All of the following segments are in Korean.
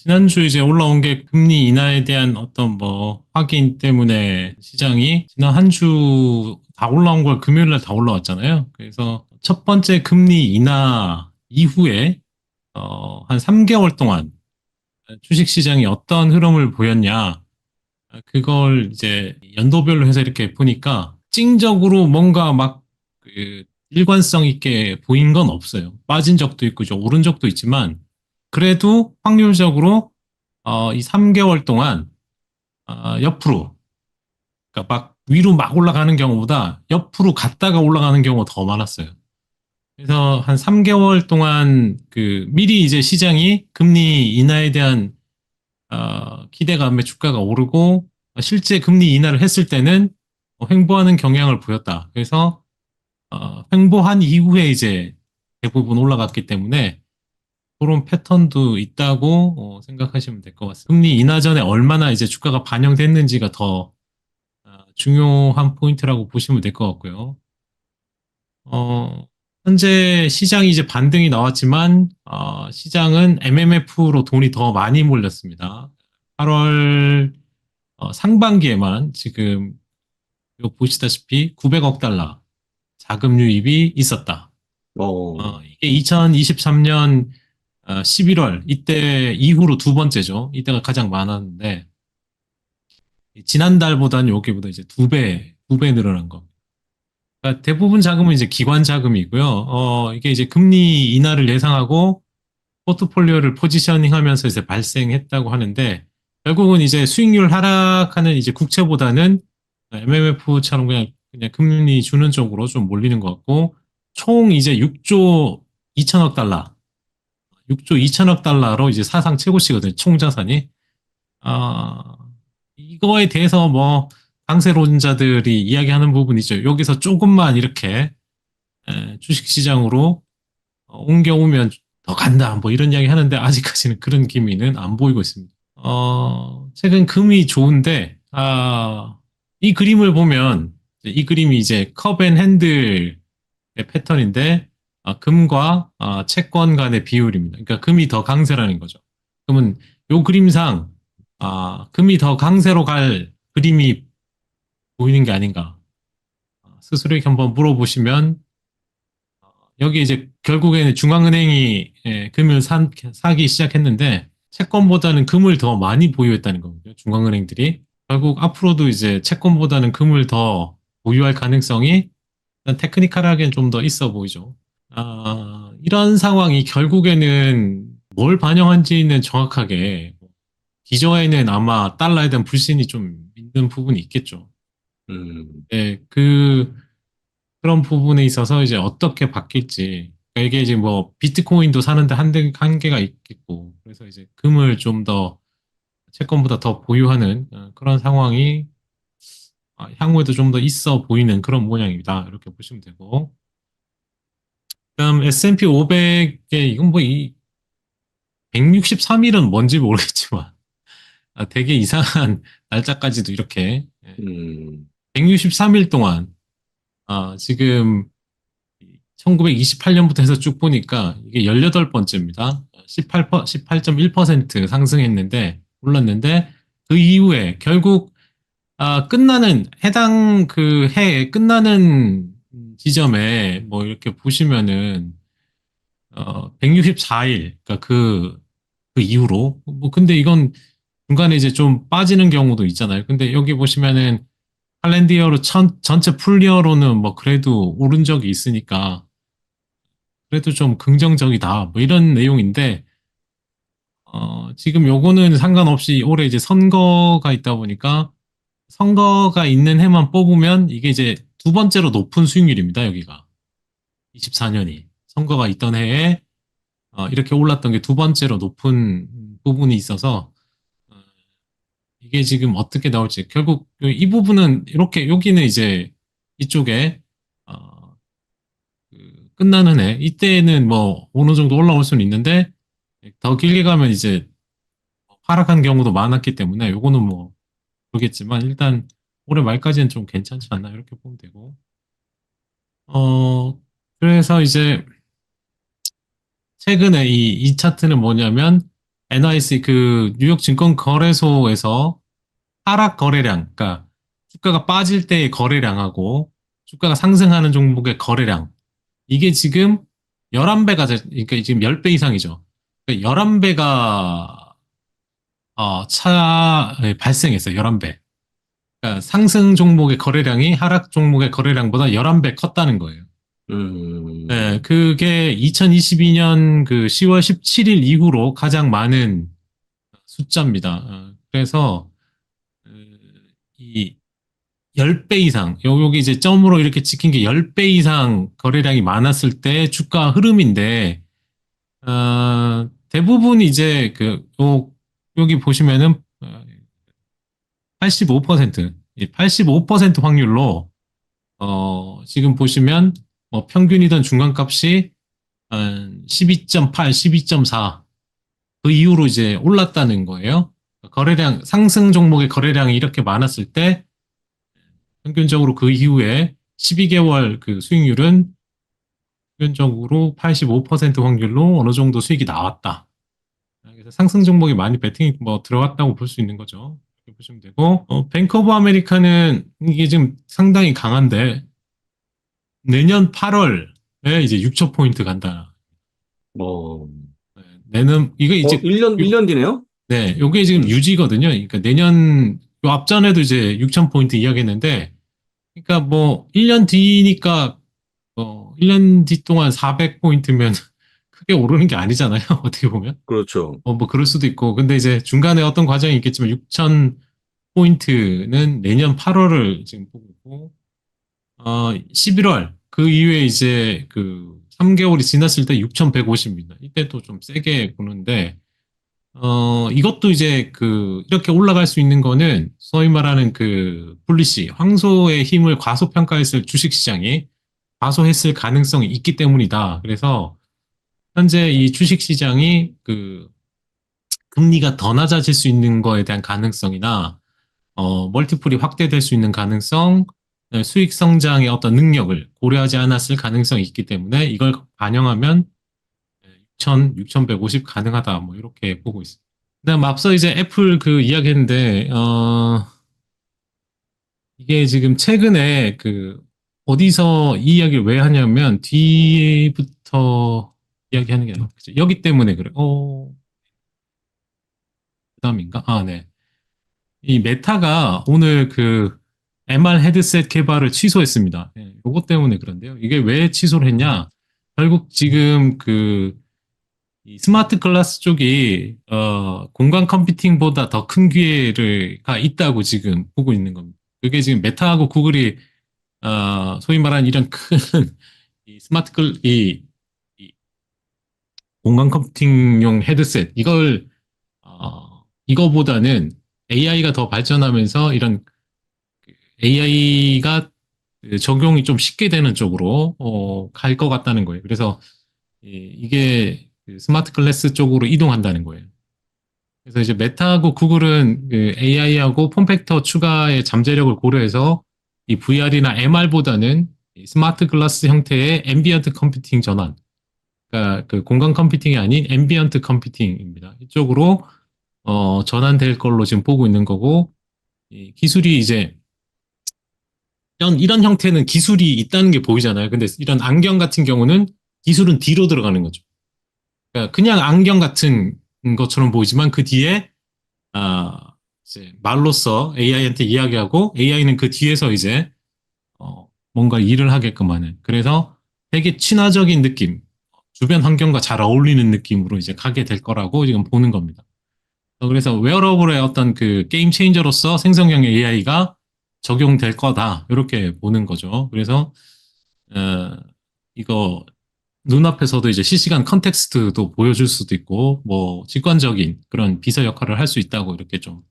지난주 이제 올라온 게 금리 인하에 대한 어떤 뭐 확인 때문에 시장이 지난 한 주 다 올라온 걸 금요일 날 다 올라왔잖아요. 그래서 첫 번째 금리 인하 이후에 한 3개월 동안 주식 시장이 어떤 흐름을 보였냐, 그걸 이제 연도별로 해서 이렇게 보니까 찡적으로 뭔가 막그 일관성 있게 보인 건 없어요. 빠진 적도 있고 좀 오른 적도 있지만 그래도 확률적으로 이 3개월 동안 옆으로, 그러니까 막 위로 막 올라가는 경우보다 옆으로 갔다가 올라가는 경우가 더 많았어요. 그래서 한 3개월 동안 그 미리 이제 시장이 금리 인하에 대한 기대감에 주가가 오르고 실제 금리 인하를 했을 때는 횡보하는 경향을 보였다. 그래서 횡보한 이후에 이제 대부분 올라갔기 때문에 그런 패턴도 있다고 생각하시면 될 것 같습니다. 금리 인하 전에 얼마나 이제 주가가 반영됐는지가 더 중요한 포인트라고 보시면 될 것 같고요. 어, 현재 시장이 이제 반등이 나왔지만 시장은 MMF로 돈이 더 많이 몰렸습니다. 8월 상반기에만 지금 이거 보시다시피 900억 달러 자금 유입이 있었다. 어, 이게 2023년 11월 이때 이후로 두 번째죠. 이때가 가장 많았는데 지난달보다는 여기보다 이제 두 배 늘어난 거. 그러니까 대부분 자금은 이제 기관 자금이고요. 이게 이제 금리 인하를 예상하고 포트폴리오를 포지셔닝하면서 이제 발생했다고 하는데 결국은 이제 수익률 하락하는 이제 국채보다는 MMF처럼 그냥 금리 주는 쪽으로 좀 몰리는 것 같고 총 이제 6조 2천억 달러, 6조 2천억 달러로 이제 사상 최고치거든요. 총 자산이. 아, 이거에 대해서 뭐 강세론자들이 이야기하는 부분이죠. 여기서 조금만 이렇게 주식시장으로 옮겨오면 더 간다. 뭐 이런 이야기 하는데 아직까지는 그런 기미는 안 보이고 있습니다. 최근 금이 좋은데, 이 그림을 보면 이 그림이 이제 컵앤 핸들의 패턴인데, 금과 채권 간의 비율입니다. 그러니까 금이 더 강세라는 거죠. 그러면 요 그림상 금이 더 강세로 갈 그림이 보이는 게 아닌가. 스스로에게 한번 물어보시면 여기 이제 결국에는 중앙은행이 금을 사기 시작했는데 채권보다는 금을 더 많이 보유했다는 거거든요. 중앙은행들이. 결국 앞으로도 이제 채권보다는 금을 더 보유할 가능성이 테크니컬하게는 좀 더 있어 보이죠. 이런 상황이 결국에는 뭘 반영한지는 정확하게 기저에는 아마 달러에 대한 불신이 좀 있는 부분이 있겠죠. 음, 네, 그런 부분에 있어서 이제 어떻게 바뀔지. 그러니까 이게 이제 뭐 비트코인도 사는데 한계가 있겠고, 그래서 이제 금을 좀 더 채권보다 더 보유하는 그런 상황이 향후에도 좀 더 있어 보이는 그런 모양입니다. 이렇게 보시면 되고. 그다음 S&P 500에 이건 뭐 이 163일은 뭔지 모르겠지만 되게 이상한 날짜까지도 이렇게 음, 163일 동안 지금 1928년부터 해서 쭉 보니까 이게 18번째입니다. 18.1% 상승했는데, 올랐는데, 그 이후에 결국, 끝나는, 해당 그 해에 끝나는 지점에 뭐 이렇게 보시면은, 164일, 그러니까 그 이후로, 뭐 근데 이건 중간에 이제 좀 빠지는 경우도 있잖아요. 근데 여기 보시면은 칼렌디어로 전체 풀이어로는 뭐 그래도 오른 적이 있으니까, 그래도 좀 긍정적이다. 뭐 이런 내용인데, 지금 요거는 상관없이 올해 이제 선거가 있다 보니까 선거가 있는 해만 뽑으면 이게 이제 두 번째로 높은 수익률입니다, 여기가. 24년이. 선거가 있던 해에 이렇게 올랐던 게 두 번째로 높은 부분이 있어서 어, 이게 지금 어떻게 나올지. 결국 이 부분은 이렇게, 여기는 이제 이쪽에 어, 끝나는 해. 이때는 뭐 어느 정도 올라올 수는 있는데 더 길게 가면 이제 하락한 경우도 많았기 때문에 요거는 뭐 모르겠지만 일단 올해 말까지는 좀 괜찮지 않나 이렇게 보면 되고 어 그래서 이제 최근에 이 차트는 뭐냐면 NYSE 그 뉴욕 증권거래소에서 하락 거래량, 그러니까 주가가 빠질 때의 거래량하고 주가가 상승하는 종목의 거래량, 이게 지금 11배가, 그러니까 지금 10배 이상이죠. 그러니까 11배가 발생했어요. 11배. 그러니까 상승 종목의 거래량이 하락 종목의 거래량보다 11배 컸다는 거예요. 네, 음, 그게 2022년 그 10월 17일 이후로 가장 많은 숫자입니다. 그래서 이 10배 이상, 여기 이제 점으로 이렇게 찍힌 게 10배 이상 거래량이 많았을 때 주가 흐름인데, 대부분 이제 여기 보시면은 85%, 85% 확률로, 지금 보시면 뭐 평균이던 중간값이 한 12.8, 12.4, 그 이후로 이제 올랐다는 거예요. 거래량, 상승 종목의 거래량이 이렇게 많았을 때 평균적으로 그 이후에 12개월 그 수익률은 평균적으로 85% 확률로 어느 정도 수익이 나왔다. 그래서 상승 종목이 많이 베팅이 뭐 들어갔다고 볼 수 있는 거죠. 이렇게 보시면 되고, 뱅크 오브 아메리카는 이게 지금 상당히 강한데, 내년 8월에 이제 6천 포인트 간다. 어, 네, 내는, 이게 이제, 1년 뒤네요? 네, 요게 지금 음, 유지거든요. 그러니까 내년, 요 앞전에도 이제 6천 포인트 이야기했는데, 그러니까 뭐, 1년 뒤니까, 1년 뒤 동안 400포인트면 크게 오르는 게 아니잖아요. 어떻게 보면. 그렇죠. 뭐 그럴 수도 있고. 근데 이제 중간에 어떤 과정이 있겠지만 6천 포인트는 내년 8월을 지금 보고 있고, 11월 그 이후에 이제 그 3개월이 지났을 때 6,150입니다. 이때 또 좀 세게 보는데, 이것도 이제 이렇게 올라갈 수 있는 거는 소위 말하는 그 불리시, 황소의 힘을 과소평가했을 주식시장이 과소했을 가능성이 있기 때문이다. 그래서 현재 이 주식시장이 금리가 더 낮아질 수 있는 거에 대한 가능성이나 멀티플이 확대될 수 있는 가능성, 수익 성장의 어떤 능력을 고려하지 않았을 가능성이 있기 때문에 이걸 반영하면 6,150 가능하다. 뭐 이렇게 보고 있습니다. 그다음 앞서 이제 애플 그 이야기했는데 이게 지금 최근에 어디서 이 이야기를 왜 하냐면 뒤부터 이야기하는 게 아니라 여기 때문에 그래. 그다음인가? 아, 네. 이 메타가 오늘 MR 헤드셋 개발을 취소했습니다. 예, 요것 때문에 그런데요. 이게 왜 취소를 했냐? 결국 지금 이 스마트 글라스 쪽이 공간 컴퓨팅보다 더 큰 기회가 있다고 지금 보고 있는 겁니다. 그게 지금 메타하고 구글이 소위 말하는 이런 큰 이 스마트 이 공간 컴퓨팅용 헤드셋 이거보다는 AI가 더 발전하면서 이런 AI가 적용이 좀 쉽게 되는 쪽으로 갈 것 같다는 거예요. 그래서 이게 스마트 글래스 쪽으로 이동한다는 거예요. 그래서 이제 메타하고 구글은 AI하고 폼팩터 추가의 잠재력을 고려해서 이 VR이나 MR보다는 스마트 글라스 형태의 앰비언트 컴퓨팅 전환, 그러니까 그 공간 컴퓨팅이 아닌 앰비언트 컴퓨팅입니다. 이쪽으로 전환될 걸로 지금 보고 있는 거고, 이 기술이 이제 이런 형태는 기술이 있다는 게 보이잖아요. 근데 이런 안경 같은 경우는 기술은 뒤로 들어가는 거죠. 그러니까 그냥 안경 같은 것처럼 보이지만 그 뒤에 아, 이제 말로써 AI한테 이야기하고 AI는 그 뒤에서 이제 뭔가 일을 하게끔 하는. 그래서 되게 친화적인 느낌, 주변 환경과 잘 어울리는 느낌으로 이제 가게 될 거라고 지금 보는 겁니다. 그래서 웨어러블의 어떤 게임 체인저로서 생성형 AI가 적용될 거다. 이렇게 보는 거죠. 그래서 이거 눈앞에서도 이제 실시간 컨텍스트도 보여줄 수도 있고 뭐 직관적인 그런 비서 역할을 할 수 있다고 이렇게 좀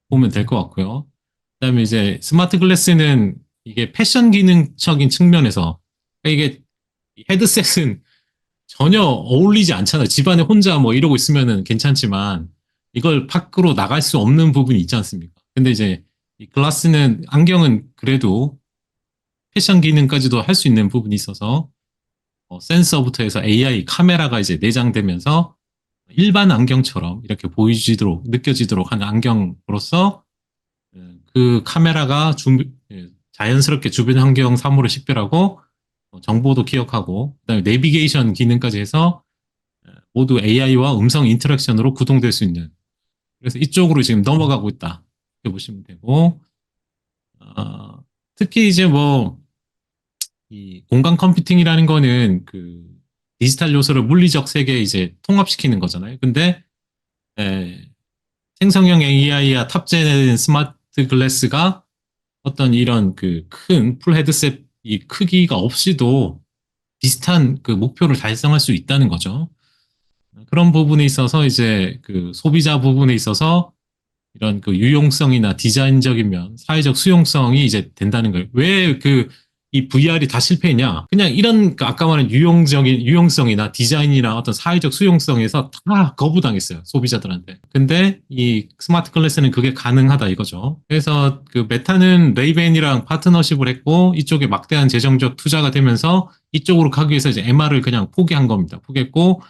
보면 될 것 같고요. 그다음에 이제 스마트 글래스는 이게 패션 기능적인 측면에서 이게 헤드셋은 전혀 어울리지 않잖아요. 집안에 혼자 뭐 이러고 있으면은 괜찮지만 이걸 밖으로 나갈 수 없는 부분이 있지 않습니까? 근데 이제 이 글라스는 안경은 그래도 패션 기능까지도 할 수 있는 부분이 있어서 센서부터 해서 AI 카메라가 이제 내장되면서 일반 안경처럼 이렇게 보이지도록 느껴지도록 하는 안경으로서 그 카메라가 자연스럽게 주변 환경 사물을 식별하고 정보도 기억하고 그다음에 내비게이션 기능까지 해서 모두 AI와 음성 인터랙션으로 구동될 수 있는 그래서 이쪽으로 지금 넘어가고 있다 이렇게 보시면 되고 특히 이제 뭐 이 공간 컴퓨팅이라는 거는 그 디지털 요소를 물리적 세계에 이제 통합시키는 거잖아요. 근데 에, 생성형 AI와 탑재된 스마트 글래스가 어떤 이런 그 큰 풀 헤드셋 이 크기가 없이도 비슷한 그 목표를 달성할 수 있다는 거죠. 그런 부분에 있어서 이제 그 소비자 부분에 있어서 이런 그 유용성이나 디자인적인 면, 사회적 수용성이 이제 된다는 거예요. 왜 그 이 VR이 다 실패했냐? 그냥 이런 그 아까 말한 유용성이나 디자인이나 어떤 사회적 수용성에서 다 거부당했어요. 소비자들한테. 근데 이 스마트 클래스는 그게 가능하다 이거죠. 그래서 그 메타는 레이벤이랑 파트너십을 했고 이쪽에 막대한 재정적 투자가 되면서 이쪽으로 가기 위해서 이제 MR을 그냥 포기한 겁니다. 포기했고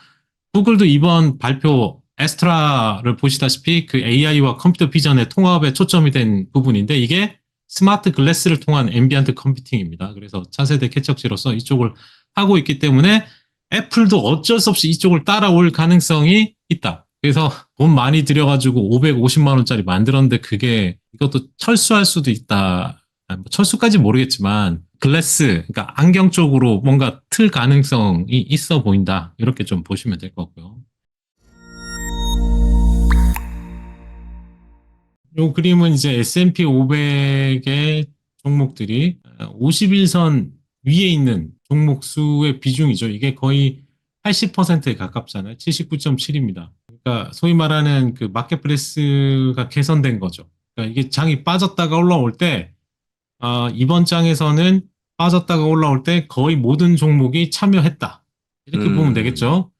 구글도 이번 발표 에스트라를 보시다시피 그 AI와 컴퓨터 비전의 통합에 초점이 된 부분인데 이게 스마트 글래스를 통한 앰비언트 컴퓨팅입니다. 그래서 차세대 개척지로서 이쪽을 하고 있기 때문에 애플도 어쩔 수 없이 이쪽을 따라올 가능성이 있다. 그래서 돈 많이 들여가지고 550만 원짜리 만들었는데 그게 이것도 철수할 수도 있다. 철수까지 모르겠지만 글래스, 그러니까 안경 쪽으로 뭔가 틀 가능성이 있어 보인다. 이렇게 좀 보시면 될 것 같고요. 이 그림은 이제 S&P 500의 종목들이 51선 위에 있는 종목 수의 비중이죠. 이게 거의 80%에 가깝잖아요. 79.7입니다. 그러니까 소위 말하는 그 마켓플레이스가 개선된 거죠. 그러니까 이게 장이 빠졌다가 올라올 때 이번 장에서는 빠졌다가 올라올 때 거의 모든 종목이 참여했다. 이렇게 보면 되겠죠.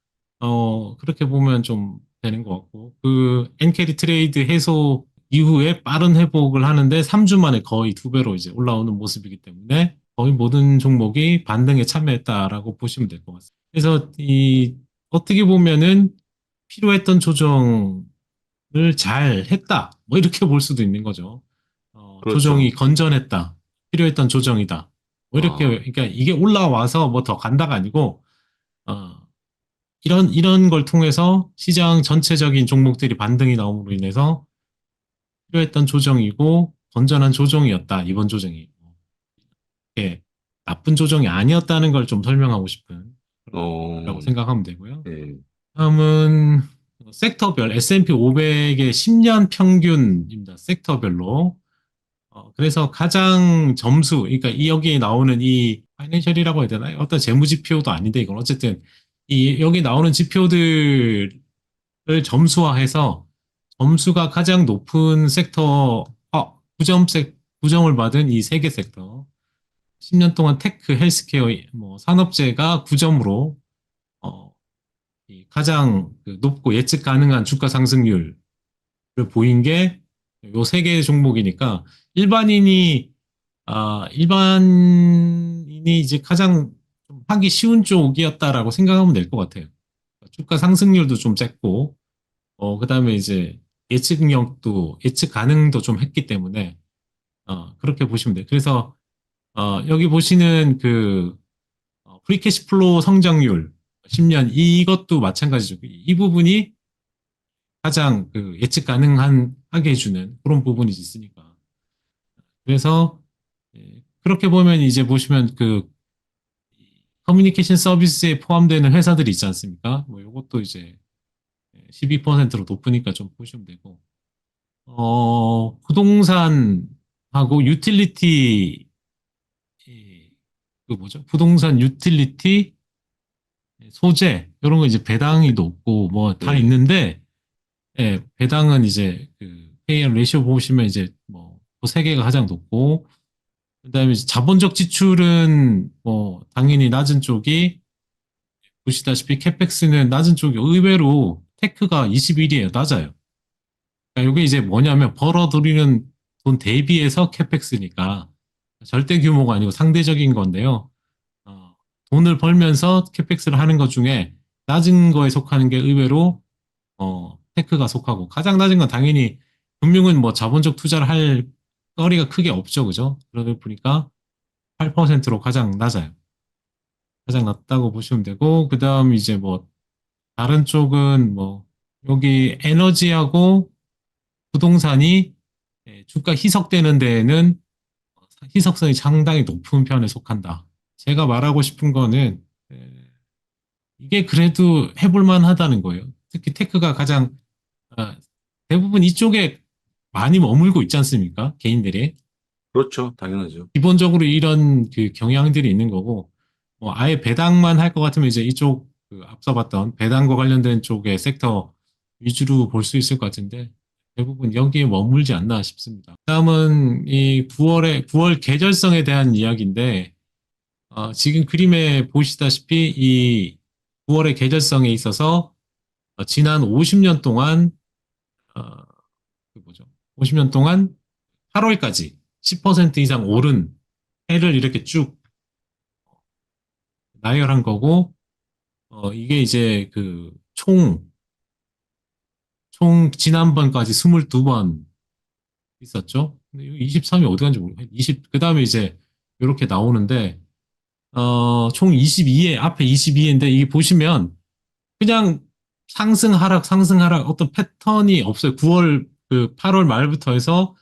그렇게 보면 좀 되는 것 같고, 그 엔캐리 트레이드 해소 이후에 빠른 회복을 하는데 3주 만에 거의 2배로 이제 올라오는 모습이기 때문에 거의 모든 종목이 반등에 참여했다라고 보시면 될 것 같습니다. 그래서 어떻게 보면은 필요했던 조정을 잘 했다. 뭐 이렇게 볼 수도 있는 거죠. 조정이 그렇죠. 건전했다. 필요했던 조정이다. 뭐 이렇게, 아, 그러니까 이게 올라와서 뭐 더 간다가 아니고, 어, 이런 걸 통해서 시장 전체적인 종목들이 반등이 나옴으로 인해서 필요했던 조정이고, 건전한 조정이었다. 이번 조정이. 이게 나쁜 조정이 아니었다는 걸 좀 설명하고 싶은 어, 거라고 생각하면 되고요. 예. 다음은 섹터별 S&P 500의 10년 평균입니다. 섹터별로. 그래서 가장 점수, 그러니까 여기에 나오는 이 파이낸셜이라고 해야 되나요? 어떤 재무 지표도 아닌데 이건 어쨌든 여기 나오는 지표들을 점수화해서 점수가 가장 높은 섹터, 9점을 받은 이 세 개 섹터. 10년 동안 테크, 헬스케어, 뭐 산업재가 9점으로 가장 그 높고 예측 가능한 주가 상승률을 보인 게 요 세 개 종목이니까 일반인이 이제 가장 좀 하기 쉬운 쪽이었다라고 생각하면 될 것 같아요. 주가 상승률도 좀 짧고, 그다음에 이제 예측 가능도 좀 했기 때문에, 그렇게 보시면 돼요. 그래서, 여기 보시는 그, 프리캐시 플로우 성장률 10년, 이것도 마찬가지죠. 이 부분이 가장 그 예측 가능하게 해주는 그런 부분이 있으니까. 그래서 그렇게 보면 이제 보시면 그 커뮤니케이션 서비스에 포함되는 회사들이 있지 않습니까? 뭐 이것도 이제 12%로 높으니까 좀 보시면 되고, 부동산하고 유틸리티, 그 뭐죠? 부동산 유틸리티 소재 이런 거 이제 배당이 높고 뭐 다 예. 있는데, 배당은 이제 그 P/E 레이쇼 보시면 이제 뭐세 개가 가장 높고 그다음에 이제 자본적 지출은 뭐 당연히 낮은 쪽이 보시다시피 캐펙스는 낮은 쪽이 의외로 테크가 21이에요. 낮아요. 그러니까 이게 이제 뭐냐면 벌어들이는 돈 대비해서 캐펙스니까 절대 규모가 아니고 상대적인 건데요. 어, 돈을 벌면서 캐펙스를 하는 것 중에 낮은 거에 속하는 게 의외로 테크가 속하고 가장 낮은 건 당연히 금융은 뭐 자본적 투자를 할 거리가 크게 없죠, 그죠? 그러다 보니까 8%로 가장 낮아요. 가장 낮다고 보시면 되고, 그 다음 이제 뭐 다른 쪽은 뭐 여기 에너지하고 부동산이 주가 희석되는 데에는 희석성이 상당히 높은 편에 속한다. 제가 말하고 싶은 거는 이게 그래도 해볼 만하다는 거예요. 특히 테크가 가장 어, 대부분 이쪽에 많이 머물고 있지 않습니까? 개인들이. 그렇죠. 당연하죠. 기본적으로 이런 그 경향들이 있는 거고, 뭐 아예 배당만 할 것 같으면 이제 이쪽 그 앞서 봤던 배당과 관련된 쪽의 섹터 위주로 볼 수 있을 것 같은데, 대부분 여기에 머물지 않나 싶습니다. 다음은 이 9월 계절성에 대한 이야기인데, 지금 그림에 보시다시피 이 9월의 계절성에 있어서 지난 50년 동안 어, 그 뭐죠? 50년 동안 8월까지 10% 이상 오른 해를 이렇게 쭉 나열한 거고, 이게 이제 그 총 지난번까지 22번 있었죠. 근데 23이 어디 간지 모르겠어요. 그 다음에 이제 이렇게 나오는데, 총 22회, 앞에 22회인데, 이게 보시면 그냥 상승, 하락, 상승, 하락 어떤 패턴이 없어요. 8월 말부터 해서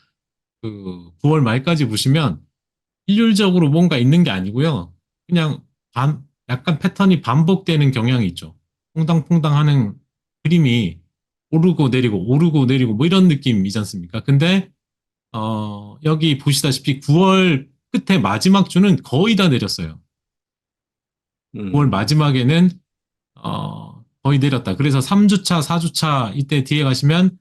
그 9월 말까지 보시면 일률적으로 뭔가 있는 게 아니고요. 그냥 약간 패턴이 반복되는 경향이 있죠. 퐁당퐁당 하는 그림이 오르고 내리고 오르고 내리고 뭐 이런 느낌이지 않습니까? 근데 여기 보시다시피 9월 끝에 마지막 주는 거의 다 내렸어요. 9월 음, 마지막에는 거의 내렸다. 그래서 3주차, 4주차 이때 뒤에 가시면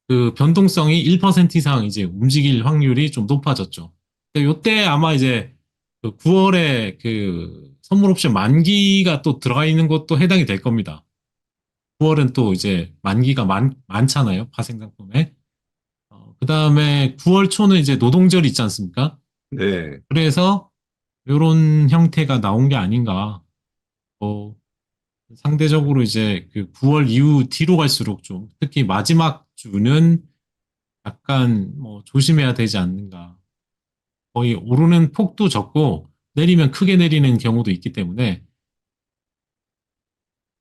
그 변동성이 1% 이상 이제 움직일 확률이 좀 높아졌죠. 요때 아마 이제 그 9월에 그 선물 옵션 만기가 또 들어가 있는 것도 해당이 될 겁니다. 9월은 또 이제 만기가 많잖아요. 파생상품에. 그 다음에 9월 초는 이제 노동절 있지 않습니까? 네. 그래서 이런 형태가 나온 게 아닌가. 뭐 상대적으로 이제 그 9월 이후 뒤로 갈수록 좀 특히 마지막 주는 약간 뭐 조심해야 되지 않는가. 거의 오르는 폭도 적고 내리면 크게 내리는 경우도 있기 때문에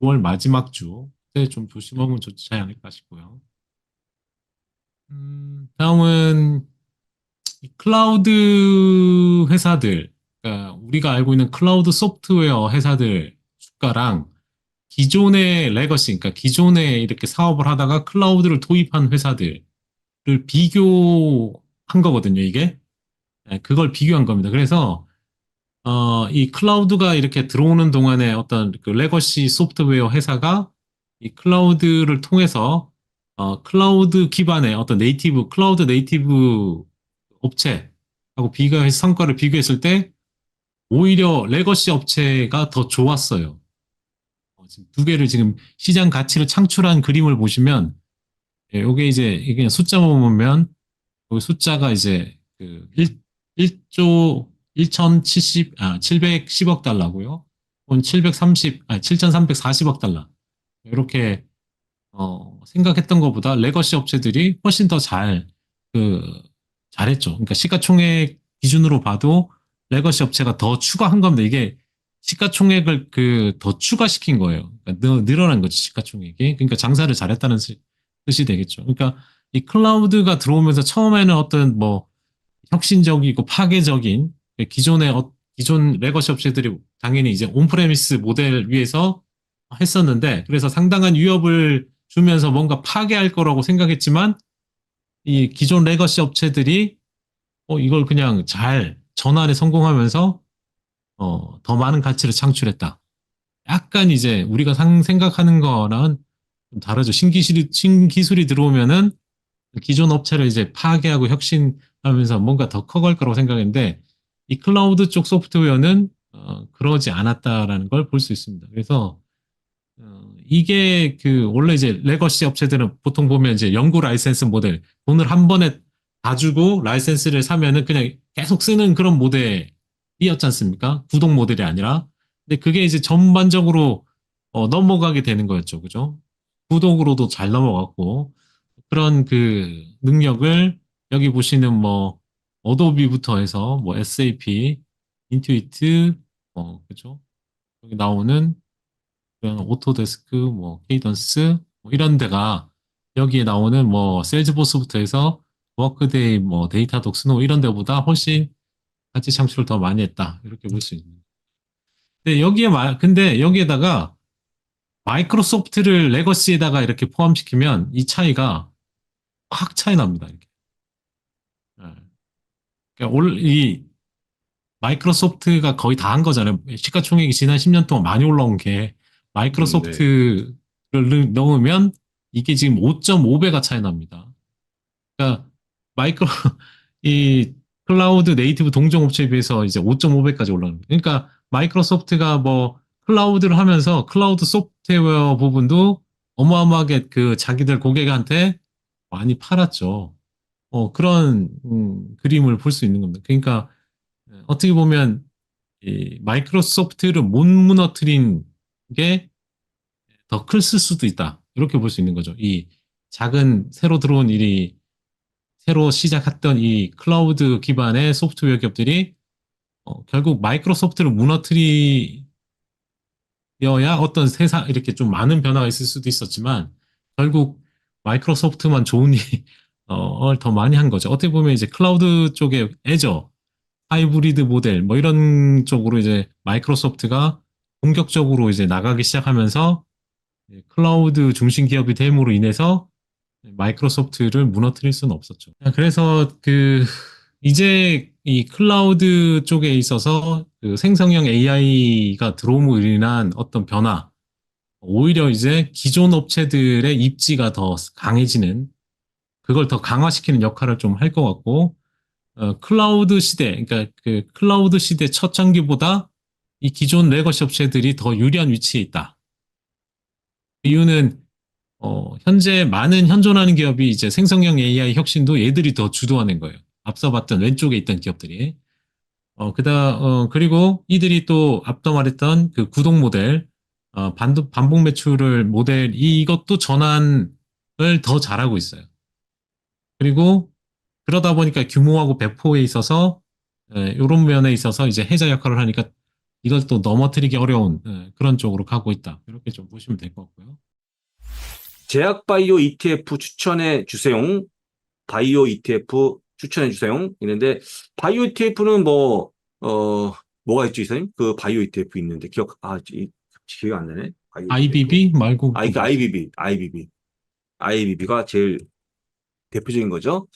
9월 마지막 주 때 좀 조심하면 좋지 않을까 싶고요. 다음은 이 클라우드 회사들, 그러니까 우리가 알고 있는 클라우드 소프트웨어 회사들 주가랑 기존의 레거시, 그러니까 기존에 이렇게 사업을 하다가 클라우드를 도입한 회사들을 비교한 거거든요, 이게. 네, 그걸 비교한 겁니다. 그래서 이 클라우드가 이렇게 들어오는 동안에 어떤 그 레거시 소프트웨어 회사가 이 클라우드를 통해서 클라우드 기반의 어떤 클라우드 네이티브 업체하고 비교해서 성과를 비교했을 때 오히려 레거시 업체가 더 좋았어요. 지금 두 개를 지금 시장 가치를 창출한 그림을 보시면 이게 이제 이게 숫자만 보면 여기 숫자가 이제 그 1조 710억 달러고요. 원 7,340억 달러. 이렇게 생각했던 것보다 레거시 업체들이 훨씬 더 그, 잘했죠. 그러니까 시가총액 기준으로 봐도 레거시 업체가 더 추가한 겁니다. 이게 시가총액을 더 추가시킨 거예요. 그러니까 늘어난 거죠, 시가총액이. 그러니까 장사를 잘했다는 뜻이 되겠죠. 그러니까 이 클라우드가 들어오면서 처음에는 어떤 뭐 혁신적이고 파괴적인 기존 레거시 업체들이 당연히 이제 온프레미스 모델 위에서 했었는데 그래서 상당한 위협을 주면서 뭔가 파괴할 거라고 생각했지만 이 기존 레거시 업체들이 이걸 그냥 잘 전환에 성공하면서 더 많은 가치를 창출했다. 약간 이제 우리가 생각하는 거랑 좀 다르죠. 신기술이 들어오면은 기존 업체를 이제 파괴하고 혁신하면서 뭔가 더 커갈 거라고 생각했는데 이 클라우드 쪽 소프트웨어는 그러지 않았다라는 걸 볼 수 있습니다. 그래서 이게 원래 이제 레거시 업체들은 보통 보면 이제 연구 라이센스 모델 돈을 한 번에 다 주고 라이센스를 사면은 그냥 계속 쓰는 그런 모델이었지 않습니까? 구독 모델이 아니라. 근데 그게 이제 전반적으로 넘어가게 되는 거였죠. 그죠? 구독으로도 잘 넘어갔고, 그런 그 능력을 여기 보시는 뭐, 어도비부터 해서 뭐, SAP, 인투이트, 그죠? 여기 나오는 그런 오토데스크, 뭐, 케이던스, 뭐 이런 데가 여기에 나오는 뭐, 세일즈포스부터 해서 워크데이, 뭐, 데이터독, 스노우 이런 데보다 훨씬 가치 창출을 더 많이 했다. 이렇게 볼 수 있는. 근데 여기에다가 마이크로소프트를 레거시에다가 이렇게 포함시키면 이 차이가 확 차이 납니다. 이렇게. 예. 그러니까 이 마이크로소프트가 거의 다 한 거잖아요. 시가총액이 지난 10년 동안 많이 올라온 게 네. 마이크로소프트를 넣으면 이게 지금 5.5배가 차이 납니다. 그러니까 마이크로 이 클라우드 네이티브 동종 업체에 비해서 이제 5.5배까지 올라가는 거예요. 그러니까 마이크로소프트가 뭐 클라우드를 하면서 클라우드 소프트웨어 부분도 어마어마하게 그 자기들 고객한테 많이 팔았죠. 그런 그림을 볼 수 있는 겁니다. 그러니까 어떻게 보면 이 마이크로소프트를 못 무너뜨린 게 더 클 수도 있다. 이렇게 볼 수 있는 거죠. 이 작은 새로 들어온 일이 새로 시작했던 이 클라우드 기반의 소프트웨어 기업들이 결국 마이크로소프트를 무너뜨리어야 어떤 세상 이렇게 좀 많은 변화가 있을 수도 있었지만 결국 마이크로소프트만 좋은 일을 더 많이 한 거죠. 어떻게 보면 이제 클라우드 쪽에 애저, 하이브리드 모델 뭐 이런 쪽으로 이제 마이크로소프트가 본격적으로 이제 나가기 시작하면서 클라우드 중심 기업이 됨으로 인해서 마이크로소프트를 무너뜨릴 수는 없었죠. 그래서 이제 이 클라우드 쪽에 있어서 그 생성형 AI가 들어옴으로 인한 어떤 변화, 오히려 이제 기존 업체들의 입지가 더 강해지는, 그걸 더 강화시키는 역할을 좀 할 것 같고, 클라우드 시대, 그러니까 그 클라우드 시대 첫 장기보다 이 기존 레거시 업체들이 더 유리한 위치에 있다. 이유는 현재 많은 현존하는 기업이 이제 생성형 AI 혁신도 얘들이 더 주도하는 거예요. 앞서 봤던 왼쪽에 있던 기업들이. 그리고 이들이 또 앞서 말했던 그 구독 모델, 반복 매출을 모델, 이것도 전환을 더 잘하고 있어요. 그리고 그러다 보니까 규모하고 배포에 있어서, 이런 면에 있어서 이제 해자 역할을 하니까 이걸 또 넘어뜨리기 어려운 그런 쪽으로 가고 있다. 이렇게 좀 보시면 될 것 같고요. 제약바이오 ETF 추천해 주세요. 바이오 ETF 추천해 주세요. 이런데 바이오 ETF는 뭐가 있죠, 이사님? 그 바이오 ETF 있는데 기억 안 나네. 바이오 ETF. IBB 말고 또 뭐 있어요? IBB가 제일 대표적인 거죠.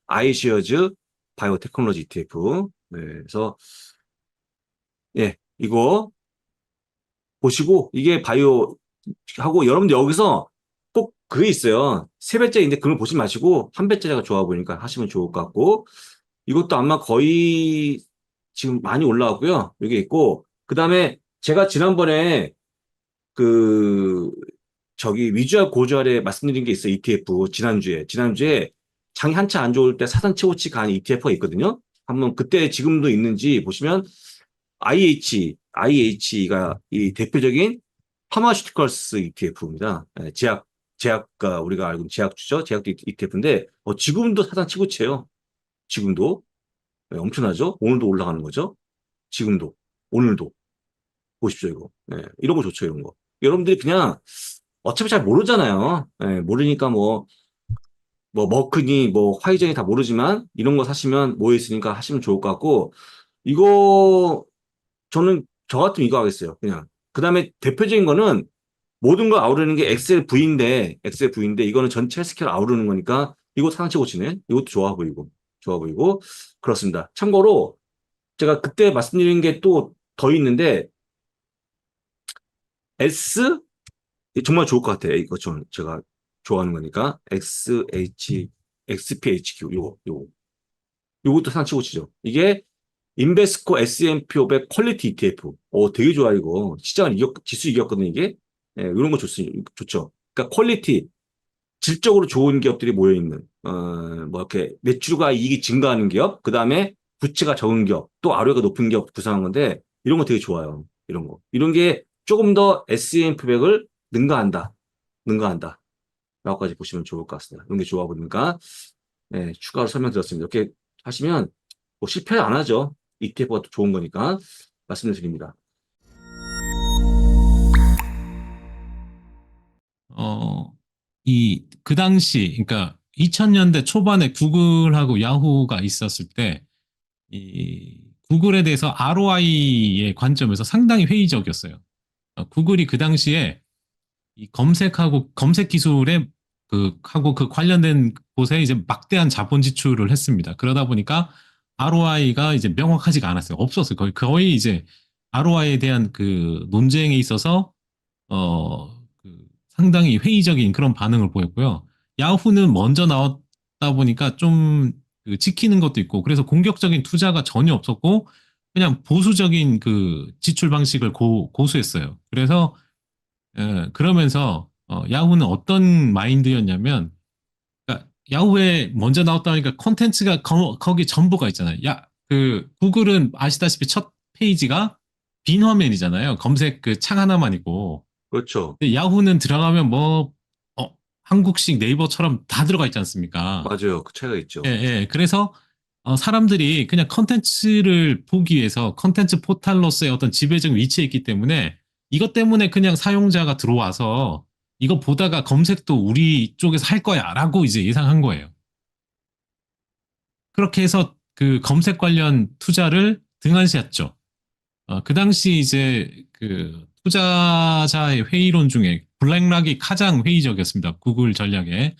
아이시어즈 바이오 테크놀로지 ETF. 네, 그래서 예, 이거 보시고 이게 바이오 하고 여러분들 여기서 꼭 그게 있어요. 세 배째인데 그걸 보지 마시고 한 배째가 좋아 보니까 하시면 좋을 것 같고 이것도 아마 거의 지금 많이 올라왔고요. 여기 있고 그다음에 제가 지난번에 그 위주알 고주알에 말씀드린 게 있어요. ETF 지난주에 장이 한차 안 좋을 때 사상 최고치 간 ETF가 있거든요. 한번 그때 지금도 있는지 보시면 IH가 이 대표적인 파마슈티컬스 ETF입니다. 제약가 우리가 알고 있는 제약주죠. 제약도 ETF인데 지금도 사상 최고치예요. 지금도 엄청나죠. 오늘도 올라가는 거죠. 지금도 오늘도 보십시오 이거. 이런 거 좋죠 이런 거. 여러분들이 그냥 어차피 잘 모르잖아요. 모르니까 머크니 화이전이 다 모르지만 이런 거 사시면 모여 있으니까 하시면 좋을 것 같고 이거 저는 저 같으면 이거 하겠어요. 그냥. 그 다음에 대표적인 거는 모든 걸 아우르는 게 엑셀V인데 이거는 전체 헬스케어를 아우르는 거니까 이거 상체 고치네. 이것도 좋아 보이고 그렇습니다. 참고로 제가 그때 말씀드린 게 또 더 있는데 S 정말 좋을 것 같아요. 이거 제가 좋아하는 거니까 XPHQ 요것도 상체 고치죠. 이게 인베스코 S&P 500 퀄리티 ETF. 되게 좋아, 이거. 지수 이겼거든, 이게. 이런 거 좋죠. 그러니까 퀄리티, 질적으로 좋은 기업들이 모여있는, 이렇게 매출과 이익이 증가하는 기업, 그 다음에 부채가 적은 기업, 또 ROE가 높은 기업 구성한 건데, 이런 거 되게 좋아요. 이런 거. 이런 게 조금 더 S&P 500을 능가한다. 라고까지 보시면 좋을 것 같습니다. 이런 게 좋아 보니까 네, 추가로 설명드렸습니다. 이렇게 하시면 뭐 실패 안 하죠. ETF가 더 좋은 거니까 말씀을 드립니다. 어, 그 당시, 그러니까 2000년대 초반에 구글하고 야후가 있었을 때, 이 구글에 대해서 ROI의 관점에서 상당히 회의적이었어요. 구글이 그 당시에 이 검색 기술에 하고 그 관련된 곳에 이제 막대한 자본 지출을 했습니다. 그러다 보니까 ROI가 이제 명확하지가 않았어요. 없었어요. 거의 이제 ROI에 대한 그 논쟁에 있어서 상당히 회의적인 그런 반응을 보였고요. 야후는 먼저 나왔다 보니까 좀그 지키는 것도 있고, 그래서 공격적인 투자가 전혀 없었고, 그냥 보수적인 그 지출 방식을 고수했어요. 그래서, 그러면서, 야후는 어떤 마인드였냐면, 그러니까 야후에 먼저 나왔다 보니까 콘텐츠가 거기 전부가 있잖아요. 구글은 아시다시피 첫 페이지가 빈 화면이잖아요. 검색 그 창 하나만 있고. 그렇죠. 근데 야후는 들어가면 한국식 네이버처럼 다 들어가 있지 않습니까? 맞아요. 그 차이가 예, 있죠. 예. 그래서 사람들이 그냥 컨텐츠를 보기 위해서 컨텐츠 포탈로서의 어떤 지배적 위치에 있기 때문에 이것 때문에 그냥 사용자가 들어와서 이거 보다가 검색도 우리 쪽에서 할 거야 라고 이제 예상한 거예요. 그렇게 해서 그 검색 관련 투자를 등한시했죠. 그 당시 이제 그 투자자의 회의론 중에 블랙락이 가장 회의적이었습니다. 구글 전략에.